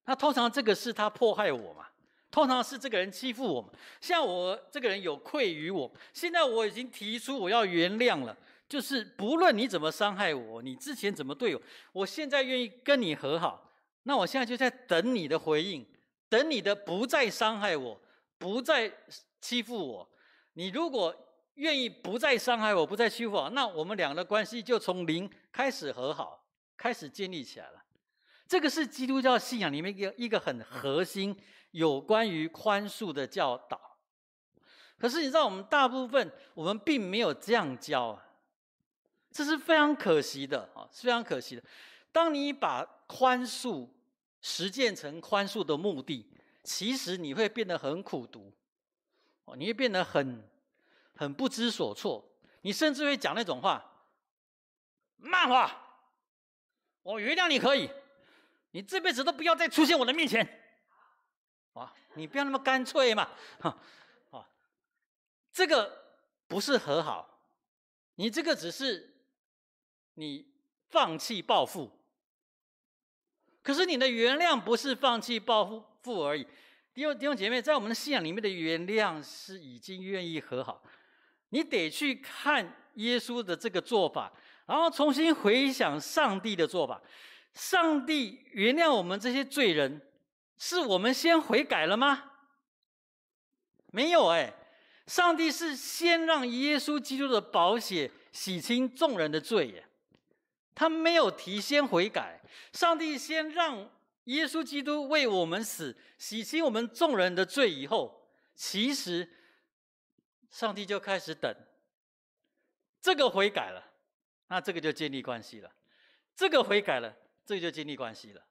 那通常这个是他迫害我嘛？通常是这个人欺负我们，像我这个人有愧于我，现在我已经提出我要原谅了，就是不论你怎么伤害我，你之前怎么对我，我现在愿意跟你和好。那我现在就在等你的回应，等你的不再伤害我，不再欺负我。你如果愿意不再伤害我，不再欺负我，那我们俩的关系就从零开始和好，开始建立起来了。这个是基督教信仰里面一个很核心有关于宽恕的教导。可是你知道，我们大部分我们并没有这样教啊，这是非常可惜的啊，是非常可惜的。当你把宽恕实践成宽恕的目的，其实你会变得很苦毒，你会变得很不知所措，你甚至会讲那种话：漫画，我原谅你可以，你这辈子都不要再出现我的面前。你不要那么干脆嘛，这个不是和好，你这个只是你放弃报复。可是你的原谅不是放弃报复而已，弟兄姐妹，在我们的信仰里面的原谅是已经愿意和好。你得去看耶稣的这个做法，然后重新回想上帝的做法。上帝原谅我们这些罪人，是我们先悔改了吗？没有上帝是先让耶稣基督的宝血洗清众人的罪耶，他没有提先悔改。上帝先让耶稣基督为我们死，洗清我们众人的罪以后，其实上帝就开始等这个悔改了，那这个就建立关系了，这个悔改了，这个就建立关系了。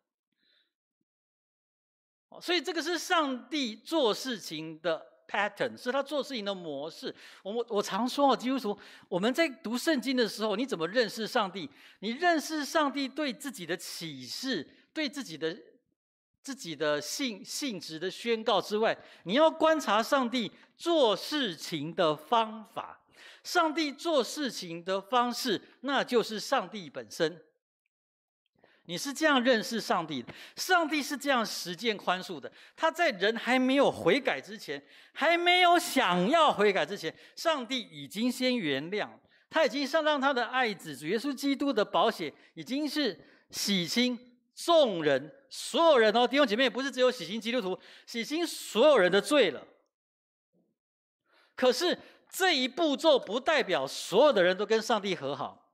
所以这个是上帝做事情的 pattern， 是他做事情的模式。我常说基督徒，我们在读圣经的时候，你怎么认识上帝？你认识上帝对自己的启示，对自己的性质的宣告之外，你要观察上帝做事情的方法。上帝做事情的方式，那就是上帝本身。你是这样认识上帝的，上帝是这样实践宽恕的。他在人还没有悔改之前，还没有想要悔改之前，上帝已经先原谅，他已经让他的爱子主耶稣基督的宝血已经是洗清众人，所有人弟兄姐妹，不是只有洗清基督徒，洗清所有人的罪了。可是这一步骤不代表所有的人都跟上帝和好，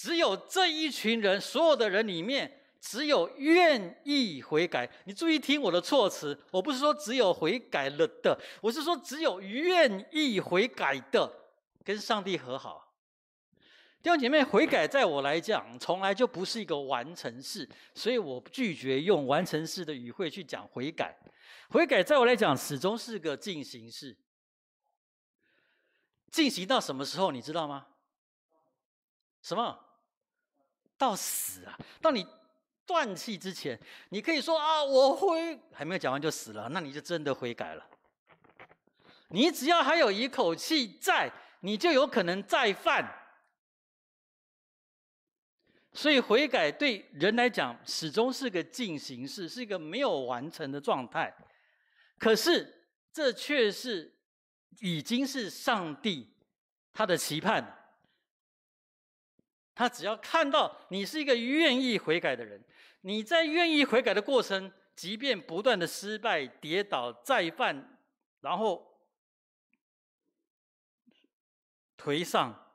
只有这一群人，所有的人里面，只有愿意悔改。你注意听我的措辞，我不是说只有悔改了的，我是说只有愿意悔改的，跟上帝和好。弟兄姐妹，悔改在我来讲，从来就不是一个完成式，所以我拒绝用完成式的语汇去讲悔改。悔改在我来讲，始终是个进行式。进行到什么时候，你知道吗？什么？到死啊！到你断气之前，你可以说啊，我还没有讲完就死了，那你就真的悔改了。你只要还有一口气在，你就有可能再犯。所以悔改对人来讲，始终是个进行式，是一个没有完成的状态。可是这却是已经是上帝他的期盼。他只要看到你是一个愿意悔改的人，你在愿意悔改的过程，即便不断的失败、跌倒、再犯，然后颓丧、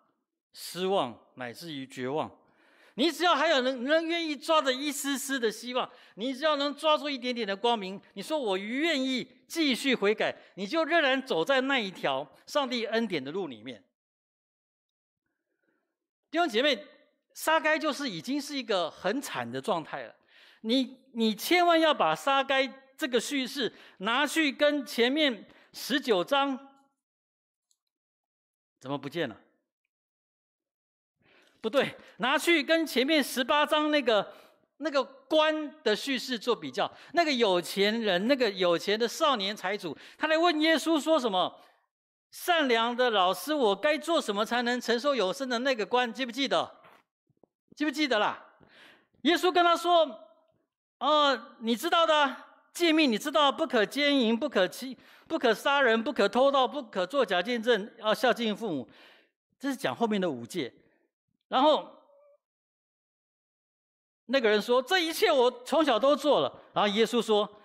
失望，乃至于绝望，你只要还有能愿意抓着一丝丝的希望，你只要能抓住一点点的光明，你说我愿意继续悔改，你就仍然走在那一条上帝恩典的路里面。弟兄姐妹，撒该就是已经是一个很惨的状态了。你千万要把撒该这个叙事拿去跟前面19章，怎么不见了？不对，拿去跟前面18章那个官的叙事做比较。那个有钱人，那个有钱的少年财主，他来问耶稣说什么？善良的老师，我该做什么才能承受永生的那个官？记不记得？记不记得啦？耶稣跟他说：“你知道的诫命，你知道不可奸淫，不可欺，不可杀人，不可偷盗，不可作假见证，要孝敬父母。”这是讲后面的5诫。然后那个人说：“这一切我从小都做了。”然后耶稣说：“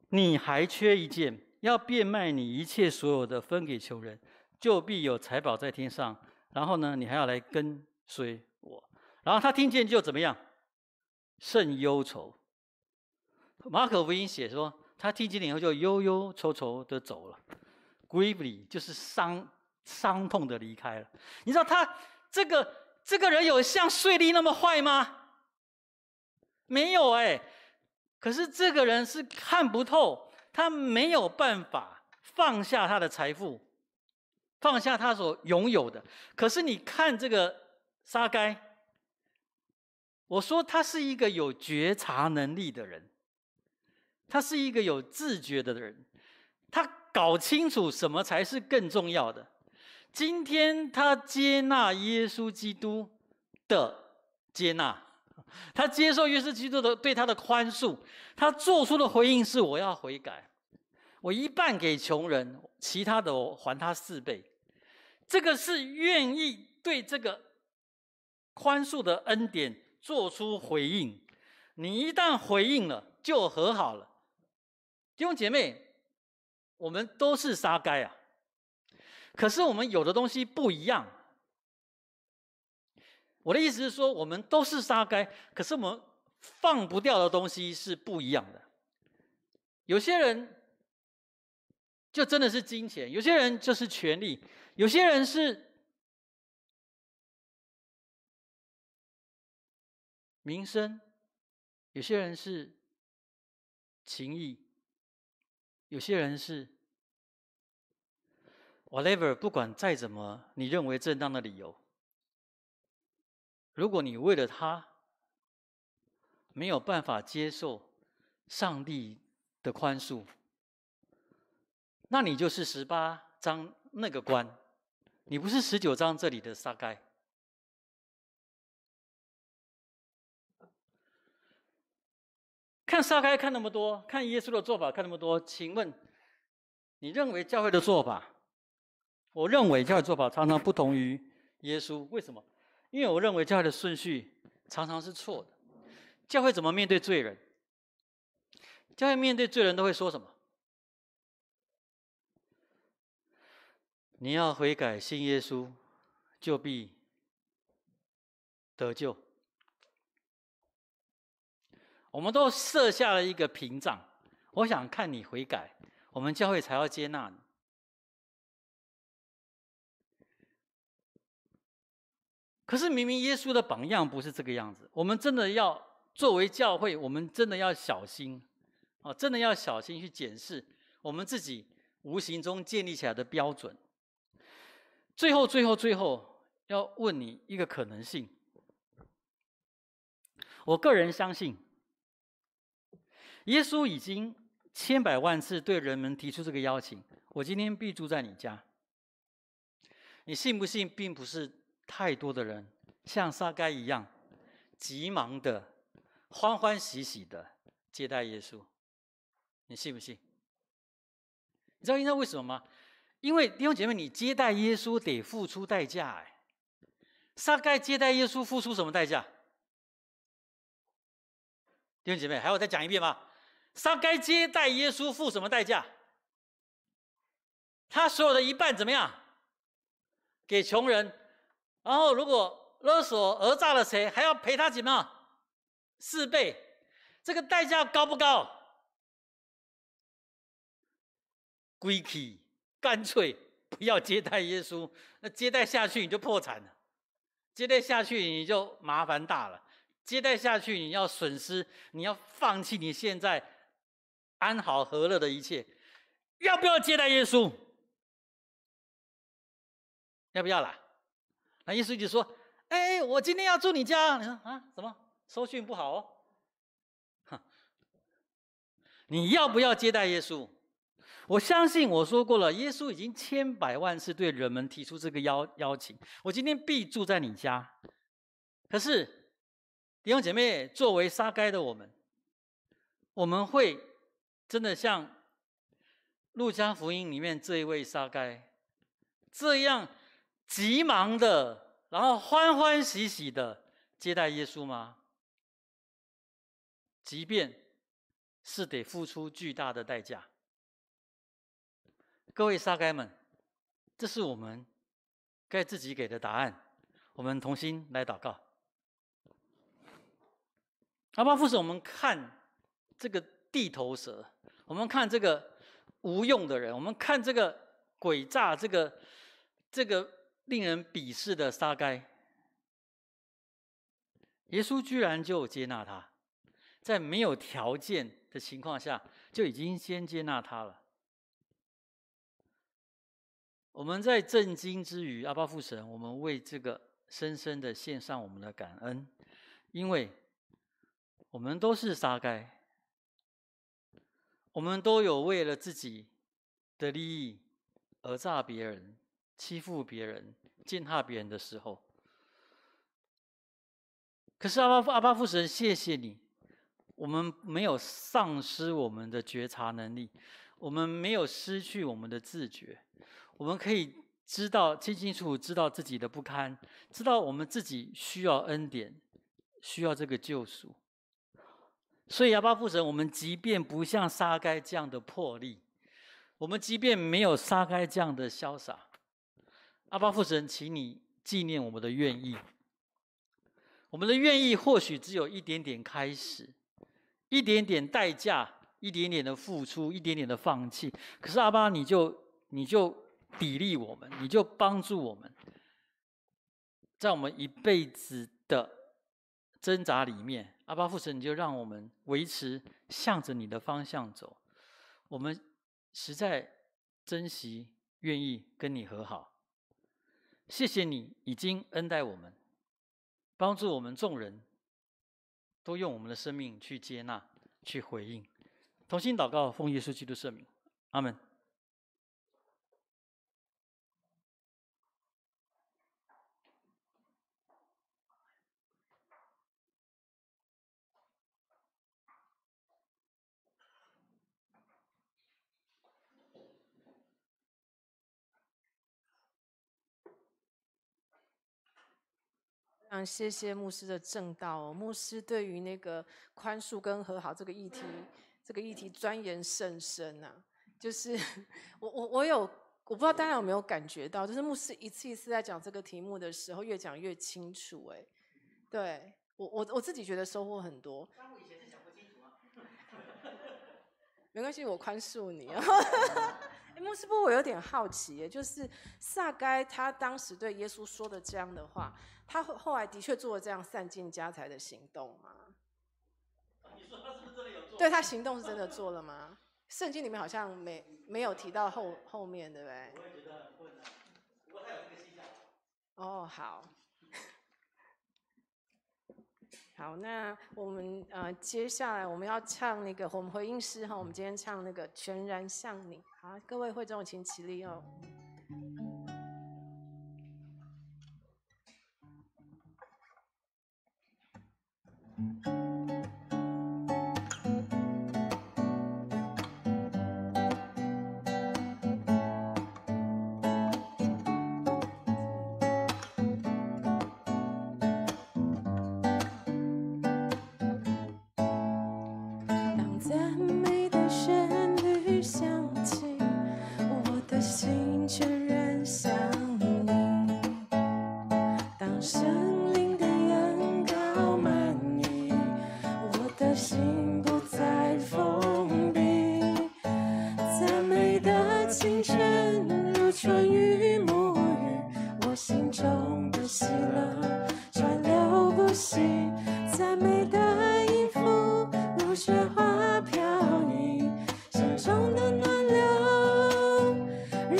你还缺一件，要变卖你一切所有的，分给穷人，就必有财宝在天上。然后呢，你还要来跟随我。”然后他听见就怎么样？甚忧愁。马可福音写说，他听见以后就忧忧愁愁的走了 ，gravely 就是伤痛的离开了。你知道他这个人有像税吏那么坏吗？没有哎。可是这个人是看不透，他没有办法放下他的财富，放下他所拥有的。可是你看这个撒该，我说他是一个有觉察能力的人，他是一个有自觉的人，他搞清楚什么才是更重要的。今天他接纳耶稣基督的接纳，他接受耶稣基督的对他的宽恕，他做出的回应是：我要悔改，我1半给穷人，其他的我还他4倍。这个是愿意对这个宽恕的恩典做出回应。你一旦回应了，就和好了。弟兄姐妹，我们都是撒该啊，可是我们有的东西不一样。我的意思是说，我们都是撒该，可是我们放不掉的东西是不一样的。有些人就真的是金钱，有些人就是权力，有些人是名声，有些人是情义，有些人是 whatever， 不管再怎么你认为正当的理由，如果你为了他没有办法接受上帝的宽恕，那你就是18章那个官，你不是19章这里的撒该。看撒该看那么多，看耶稣的做法看那么多，请问你认为教会的做法？我认为教会做法常常不同于耶稣，为什么？因为我认为教会的顺序常常是错的。教会怎么面对罪人？教会面对罪人都会说什么？你要悔改信耶稣，就必得救。我们都设下了一个屏障，我想看你悔改，我们教会才要接纳你。可是明明耶稣的榜样不是这个样子，我们真的要作为教会，我们真的要小心，真的要小心去检视我们自己无形中建立起来的标准。最后，要问你一个可能性。我个人相信，耶稣已经千百万次对人们提出这个邀请：我今天必住在你家。你信不信，并不是太多的人像撒该一样，急忙的、欢欢喜喜的接待耶稣。你信不信？你知道为什么吗？因为弟兄姐妹，你接待耶稣得付出代价。撒该接待耶稣付出什么代价？弟兄姐妹，还要再讲一遍吗？撒该接待耶稣付什么代价？他所有的一半怎么样？给穷人，然后如果勒索讹诈了谁，还要赔他怎么样？4倍，这个代价高不高？归气，干脆不要接待耶稣，那接待下去你就破产了，接待下去你就麻烦大了，接待下去你要损失，你要放弃你现在安好和乐的一切，要不要接待耶稣？要不要啦？那耶稣就说：“我今天要住你家。”你说啊，什么收讯不好哦？你要不要接待耶稣？我相信我说过了，耶稣已经千百万次对人们提出这个邀请：我今天必住在你家。可是弟兄姐妹，作为撒该的我们会真的像路加福音里面这一位撒该这样急忙的，然后欢欢喜喜的接待耶稣吗？即便是得付出巨大的代价。各位撒该们，这是我们该自己给的答案。我们同心来祷告。阿爸父神，我们看这个地头蛇，我们看这个无用的人，我们看这个诡诈，这个令人鄙视的撒该，耶稣居然就接纳他，在没有条件的情况下就已经先接纳他了。我们在震惊之余，阿爸父神，我们为这个深深的献上我们的感恩，因为我们都是撒该，我们都有为了自己的利益讹诈别人、欺负别人、践踏别人的时候。可是阿爸父神，谢谢你，我们没有丧失我们的觉察能力，我们没有失去我们的自觉，我们可以知道清清楚楚知道自己的不堪，知道我们自己需要恩典，需要这个救赎。所以阿爸父神，我们即便不像撒该这样的魄力，我们即便没有撒该这样的潇洒，阿爸父神，请你纪念我们的愿意。我们的愿意或许只有一点点开始，一点点代价，一点点的付出，一点点的放弃。可是阿爸，你就砥砺我们，你就帮助我们，在我们一辈子的挣扎里面，阿爸父神，你就让我们维持向着你的方向走。我们实在珍惜，愿意跟你和好。谢谢你已经恩待我们，帮助我们众人都用我们的生命去接纳、去回应。同心祷告，奉耶稣基督圣名，阿们。非常谢谢牧师的正道哦，牧师对于那个宽恕跟和好这个议题钻研甚深啊。就是我不知道大家有没有感觉到，就是牧师一次一次在讲这个题目的时候，越讲越清楚。对我自己觉得收获很多。那我以前是讲不清楚啊。没关系，我宽恕你。牧师波，我有点好奇耶，就是撒该他当时对耶稣说的这样的话，他后来的确做了这样散尽家财的行动吗？你说他是不是真的有做？对，他行动是真的做了吗？圣经里面好像没有提到后面，对不对？我也觉得很困难，不过他有这个迹象。哦，好。好，那我们接下来我们要唱那个我们回应诗哈，我们今天唱那个全然像你。好，各位会众请起立哦。当赞美的旋律响起，我的心全然像你。当圣灵的恩膏满溢，我的心不再封闭。赞美的清晨如春雨沐浴，我心中的喜乐川流不息。赞美的音符如雪花飘逸，心中的暖流人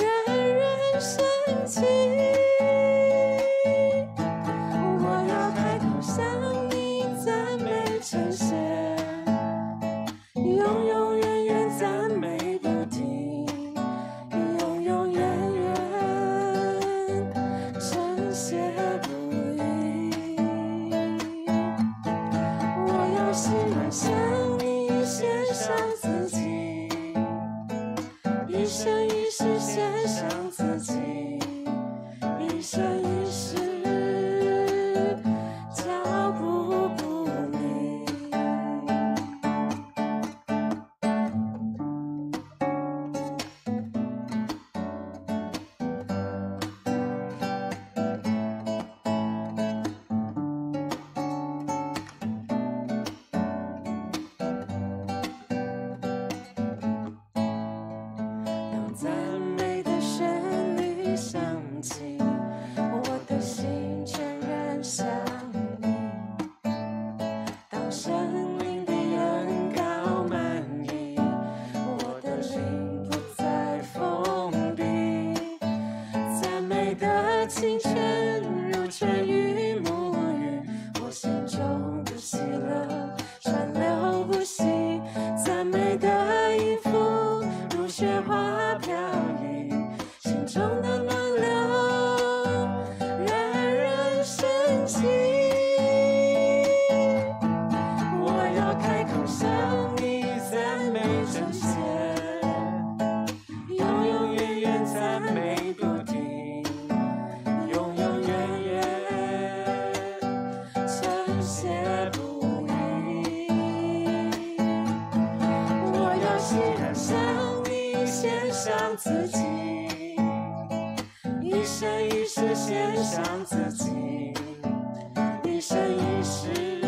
人升起。我要开口向你赞美称谢，永永远远赞美不停，永永远远称谢不已。我要喜欢向你献上自己，一生一世献上自己，一生一世脚步不离。当赞美的旋律响起，我的心全然像你。当圣灵的恩膏满溢，我的灵不再封闭。赞美的清泉如春雨沐浴，我心中的喜乐川流不息。赞美的音符如雪花飘逸，心中的暖流人人升起。我要开口向你赞美称谢，永永远远赞美不停，永永远远称谢不已。我要喜然向你献上自己，一生一世献上自己，一生一世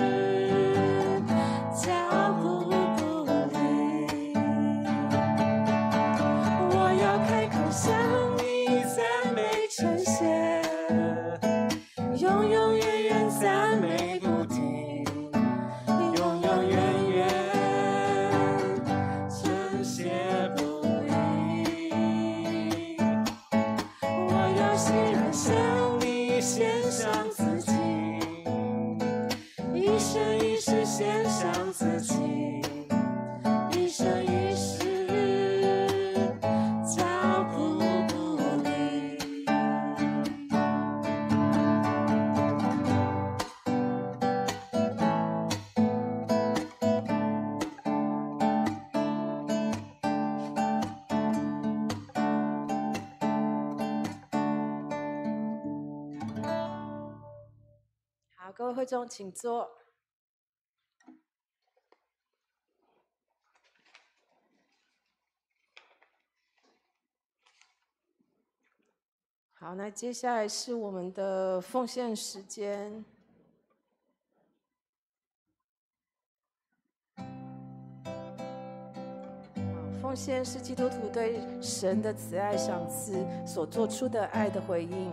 脚步不离。我要开口向你赞美称谢，永永远远赞美不停，永永远远称谢不已。我要喜然向你献上自己，一生一世献上自己，一生一世脚步不离。好，各位会众请坐。好，那接下来是我们的奉献时间。奉献是基督徒对神的慈爱赏赐所做出的爱的回应。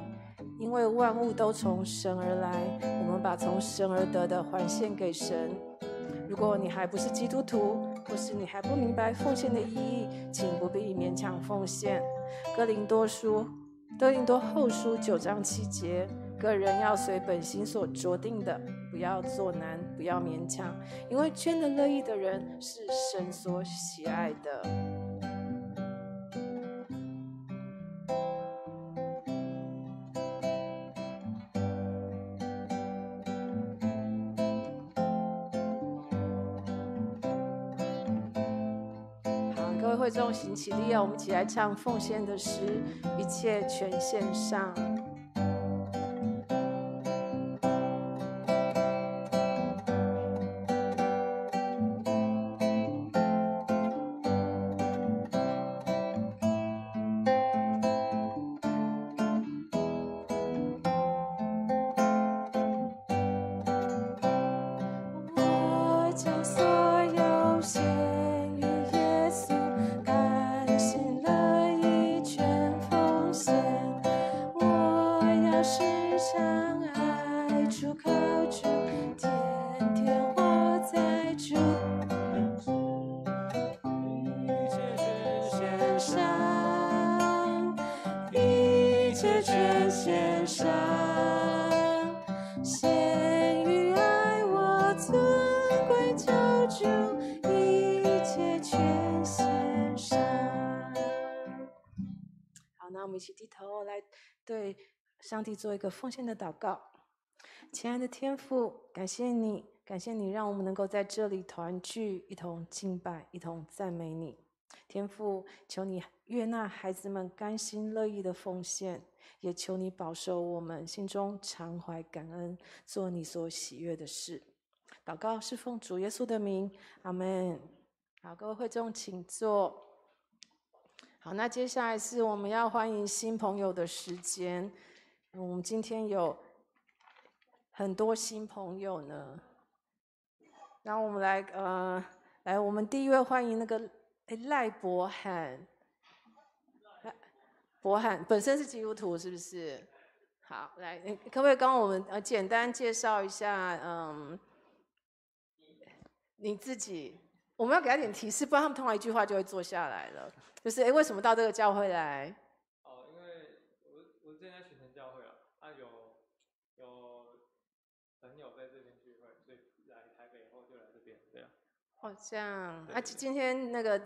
因为万物都从神而来，我们把从神而得的还献给神。如果你还不是基督徒，或是你还不明白奉献的意义，请不必勉强奉献。哥林多后书9章7节，个人要随本心所酌定的，不要做难，不要勉强，因为捐的乐意的人是神所喜爱的。各位会众行起立，我们一起来唱奉献的诗，一切全献上。我将所有献于耶稣，甘心乐意全奉献。我要时常爱主靠主，天天活在主。一切全献上，献于爱我尊贵救主，一切全献上。好，那我们一起低头来对上帝做一个奉献的祷告。亲爱的天父，感谢你让我们能够在这里团聚，一同敬拜，一同赞美你。天父，求你悦纳孩子们甘心乐意的奉献，也求你保守我们心中常怀感恩，做你所喜悦的事。祷告是奉主耶稣的名，阿们。好，各位会众请坐。好，那接下来是我们要欢迎新朋友的时间。我们今天有很多新朋友呢，然后我们来，我们第一位欢迎那个赖博涵。博涵本身是基督徒，是不是？好，来，可不可以跟我们简单介绍一下，你自己？我们要给他点提示，不然他们通常一句话就会坐下来了。就是为什么到这个教会来？哦，因为我之前在学城教会啊，有朋友在这边聚会，所以来台北后就来这边，对啊。哦，这样啊，今天那个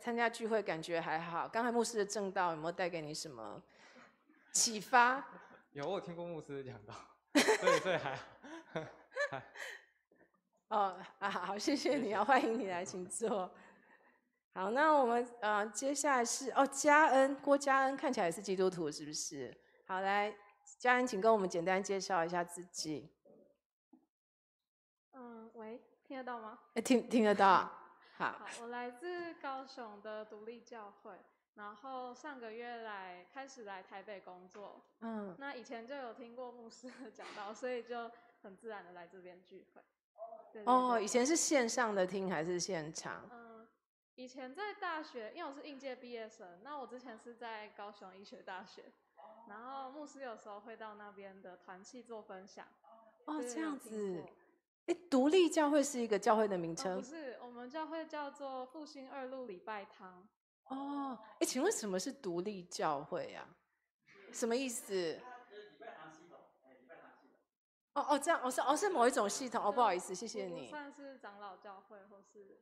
参加聚会感觉还好。刚才牧师的证道有没有带给你什么启发？有，我有听过牧师讲到，所以还好。哦啊，好，谢谢你啊，欢迎你来，请坐。好，那我们接下来是郭嘉恩，看起来也是基督徒，是不是？好，来，嘉恩，请跟我们简单介绍一下自己。喂，听得到吗？听得到。好，我来自高雄的独立教会，然后上个月开始来台北工作。那以前就有听过牧师的讲道，所以就很自然的来这边聚会。对，以前是线上的听还是现场？以前在大学，因为我是应届毕业生，那我之前是在高雄医学大学，然后牧师有时候会到那边的团契做分享。哦，这样子。独立教会是一个教会的名称？不是，我们教会叫做复兴2路礼拜堂。哦，请问什么是独立教会啊？什么意思？这样，是某一种系统。不好意思，谢谢你。算是长老教会或是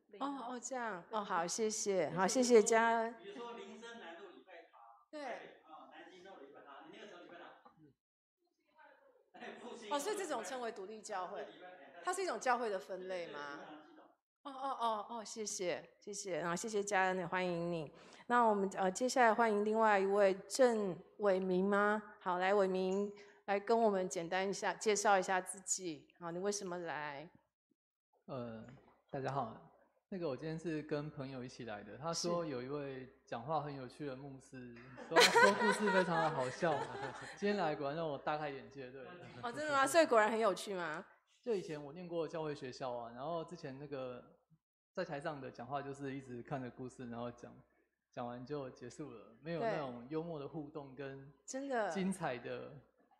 这样。好，谢谢。好，谢谢嘉恩。比如说林森南路礼拜堂。对。南京路礼拜堂，你那个时候礼拜堂。所以这种称为独立教会，它是一种教会的分类吗？谢谢，然后谢谢嘉恩，也欢迎你。那我们接下来欢迎另外一位郑伟明吗？好，来，伟明来跟我们简单介绍一下自己。好，你为什么来？大家好，我今天是跟朋友一起来的。他说有一位讲话很有趣的牧师，说故事非常的好笑。今天来果然让我大开眼界，对。真的吗？所以果然很有趣吗？就以前我念过教会学校啊，然后之前在台上的讲话就是一直看着故事，然后讲完就结束了，没有那种幽默的互动跟真的精彩的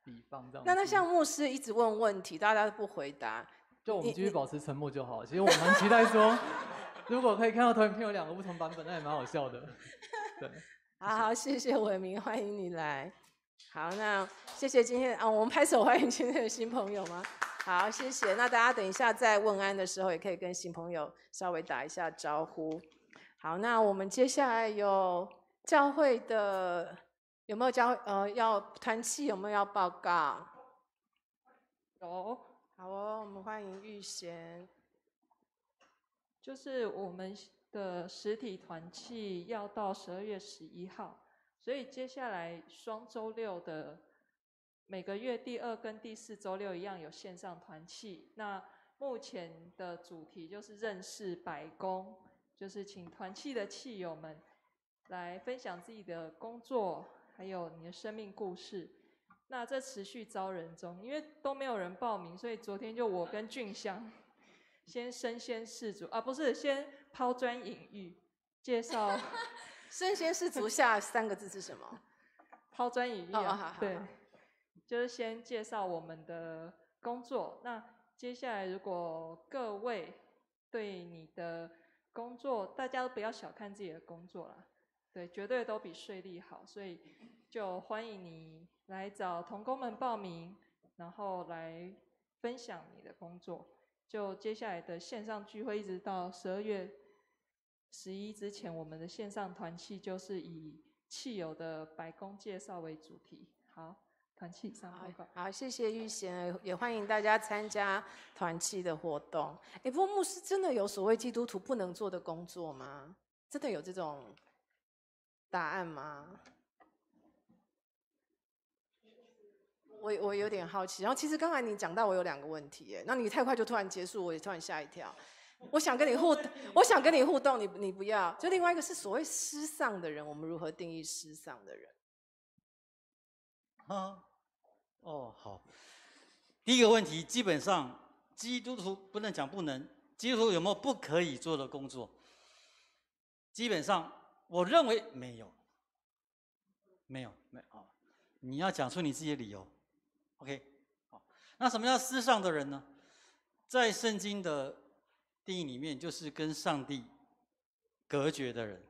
比方这样。那像牧师一直问问题，大家都不回答，就我们继续保持沉默就好。其实我蛮期待说，如果可以看到投影片有2个不同版本，那也蛮好笑的。对，好，谢谢伟明，欢迎你来。好，那谢谢今天我们拍手欢迎今天的新朋友吗？好，谢谢。那大家等一下在问安的时候，也可以跟新朋友稍微打一下招呼。好，那我们接下来有教会的有没有要团契有没有要报告？有。好哦，我们欢迎玉贤。就是我们的实体团契要到12月11号，所以接下来双周六的每个月第2跟第4周六一样有线上团契。那目前的主题就是认识白工，就是请团契的契友们来分享自己的工作，还有你的生命故事。那这持续招人中，因为都没有人报名，所以昨天就我跟俊香先身先士卒啊，不是先抛砖引玉，介绍身先士卒下3个字是什么？抛砖引玉好对，就是先介绍我们的工作。那接下来如果各位对你的工作，大家都不要小看自己的工作啦，对，绝对都比税吏好，所以就欢迎你来找同工们报名，然后来分享你的工作。就接下来的线上聚会，一直到12月11之前，我们的线上团契就是以契友的白工介绍为主题。好，团契上报告。好，谢谢玉贤，也欢迎大家参加团契的活动。不过牧师真的有所谓基督徒不能做的工作吗？真的有这种答案吗？我有点好奇。然后其实刚才你讲到我有2个问题，那你太快就突然结束，我也突然吓一跳。我想跟你互动，你不要。就另外一个是所谓失丧的人，我们如何定义失丧的人？好。第一个问题，基本上基督徒不能讲不能，基督徒有没有不可以做的工作？基本上我认为没有。你要讲出你自己的理由。OK， 好。那什么叫失丧的人呢？在圣经的定义里面，就是跟上帝隔绝的人，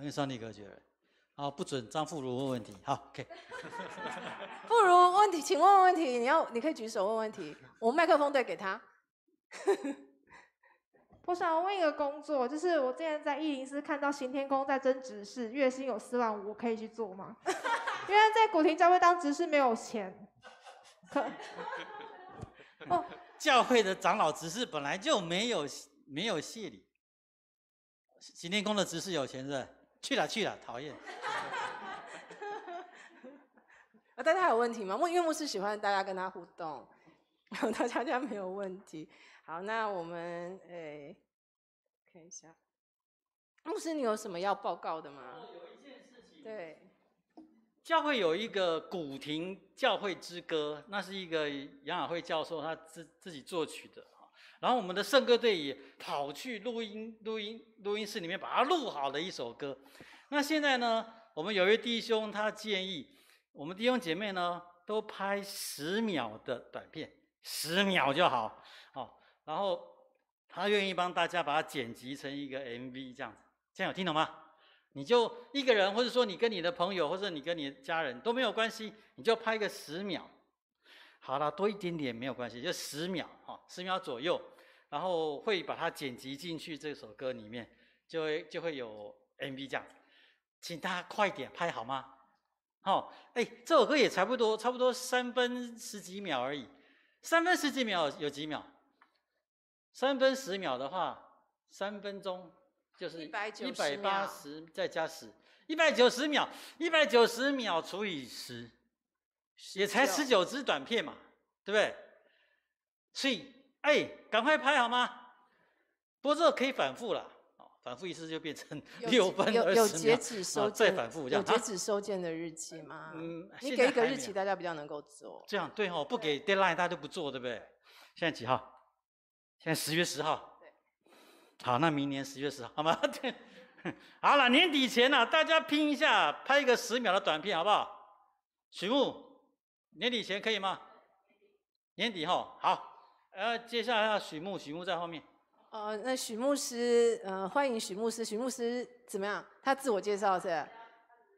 跟上帝隔绝的人。好，不准张富如问问题。好 ，OK。不如问题，请问问题，你可以举手问问题，我麦克风对给他。我想问一个工作，就是我之前在104看到行天宫在征执事，月薪有4万5，我可以去做吗？因为在古亭教会当执事没有钱。教会的长老执事本来就没有谢礼，行天宫的执事有钱是不是？去了，讨厌。大家有问题吗？因为牧师喜欢大家跟他互动，大家没有问题。好，那我们看一下，牧师你有什么要报告的吗？有一件事情。对。教会有一个古亭教会之歌，那是一个杨雅慧教授他自己作曲的。然后我们的圣歌队也跑去录音室里面把它录好的一首歌。那现在呢，我们有一位弟兄他建议我们弟兄姐妹呢都拍10秒的短片，10秒就好。然后他愿意帮大家把它剪辑成一个 MV 这样子。这样有听懂吗？你就一个人，或者说你跟你的朋友，或者你跟你的家人都没有关系，你就拍个10秒。好了，多一点点没有关系，就10秒，10秒左右，然后会把它剪辑进去这首歌里面，就会有 MV 这样。请大家快点拍好吗？这首歌也差不多3分10几秒而已。3分10几秒有几秒？3分10秒的话，3分钟。就是180再加10，190秒，190秒除以10，也才19支短片嘛，对不对？所以，赶快拍好吗？不过这个可以反复啦，反复一次就变成6分20秒，有截止收件，再反复这样。有截止收件的日期吗？你给一个日期，大家比较能够做。这样对不给 deadline 大家都不做，对不对？现在几号？现在10月10号。好，那明年10月10号，好吗？好了，年底前呢，大家拼一下，拍一个10秒的短片，好不好？许木，年底前可以吗？年底后好，接下来要许木在后面。那许牧师，欢迎许牧师。许牧师怎么样？他自我介绍是？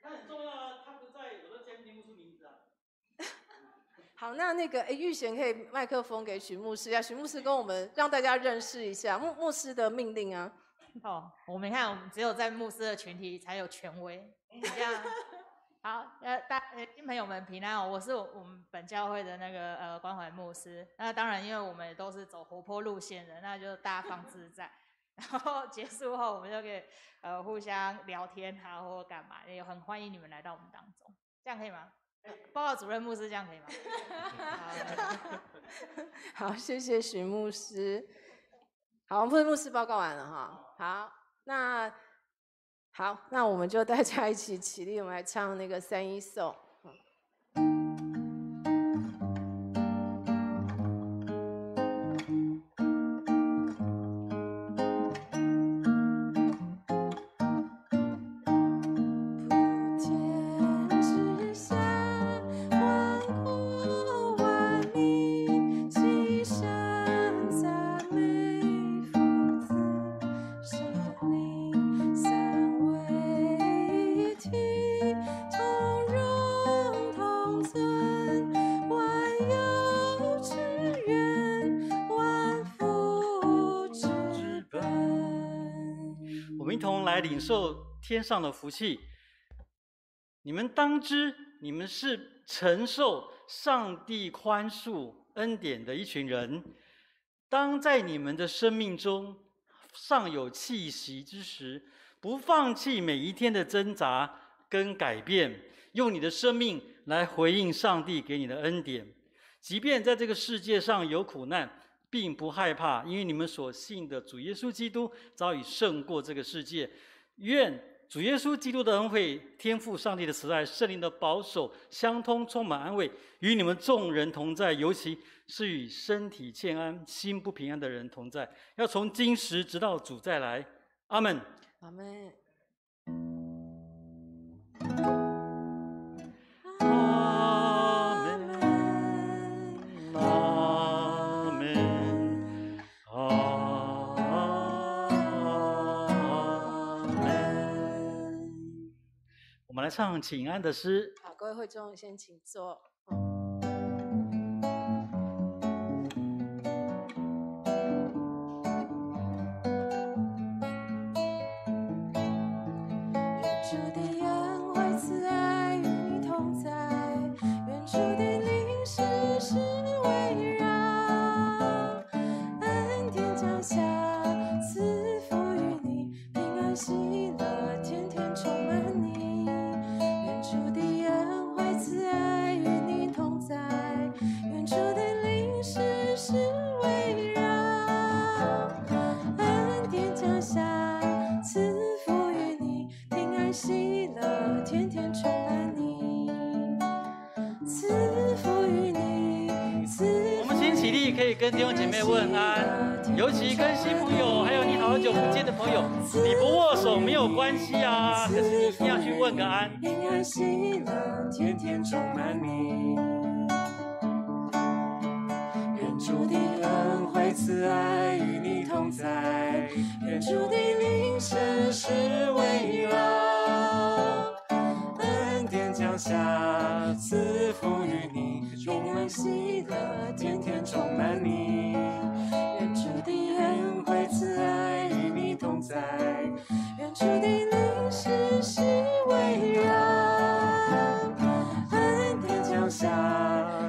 他很重要啊，他不在，我都念不出名字啊。好，那个玉贤可以麦克风给许牧师啊，许牧师跟我们让大家认识一下牧师的命令啊。我们看，我们只有在牧师的群体才有权威，这样。好，新朋友们平安哦！我是我们本教会的那个关怀牧师。那当然，因为我们都是走活泼路线的，那就大家放自在。然后结束后，我们就可以互相聊天啊，或干嘛，也很欢迎你们来到我们当中，这样可以吗？报告主任牧师，这样可以吗？好，谢谢许牧师。好，牧师报告完了哈。好，那我们就大家一起起立，我们来唱那个3一颂。领受天上的福气，你们当知，你们是承受上帝宽恕恩典的一群人。当在你们的生命中尚有气息之时，不放弃每一天的挣扎跟改变，用你的生命来回应上帝给你的恩典。即便在这个世界上有苦难，并不害怕，因为你们所信的主耶稣基督早已胜过这个世界。愿主耶稣基督的恩惠、天父上帝的慈爱、圣灵的保守相通，充满安慰，与你们众人同在，尤其是与身体欠安、心不平安的人同在。要从今时直到主再来。阿们。阿们。我们来唱请安的诗。好，各位会众先请坐。愿主的恩惠慈爱与你同在，愿主的灵时时围绕，恩典降下，赐福于你，平安喜乐，天天充满你。主的恩惠慈爱与你同在，愿主的灵时时围绕，恩典降下，赐福于你，平安喜乐，天天充满你，赐福于你，赐福于你。我们先起立，可以跟弟兄姐妹问安，尤其跟新朋友，还有你好久不见的朋友，你不握手没有关系啊，可是你一定要去问个安。平安喜乐，天天充满你。愿主的恩惠慈爱与你同在，愿主的灵时时围绕，恩典降下，赐福于你，平安喜乐，天天充满你。愿主的恩惠慈爱与你同在，愿主的灵时时围绕，恩典降下，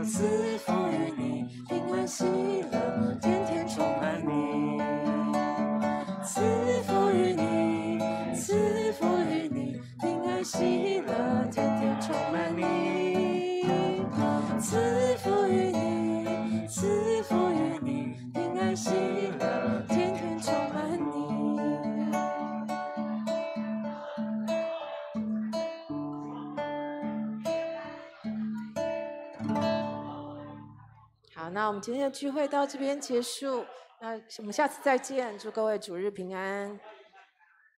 赐福于你，平安喜乐，天天充满你。赐福于你，赐福于你，平安喜乐，天天充满你。赐福于你，赐福于你，平安喜乐，天天充满你。好，那我们今天的聚会到这边结束。那我们下次再见，祝各位主日平安。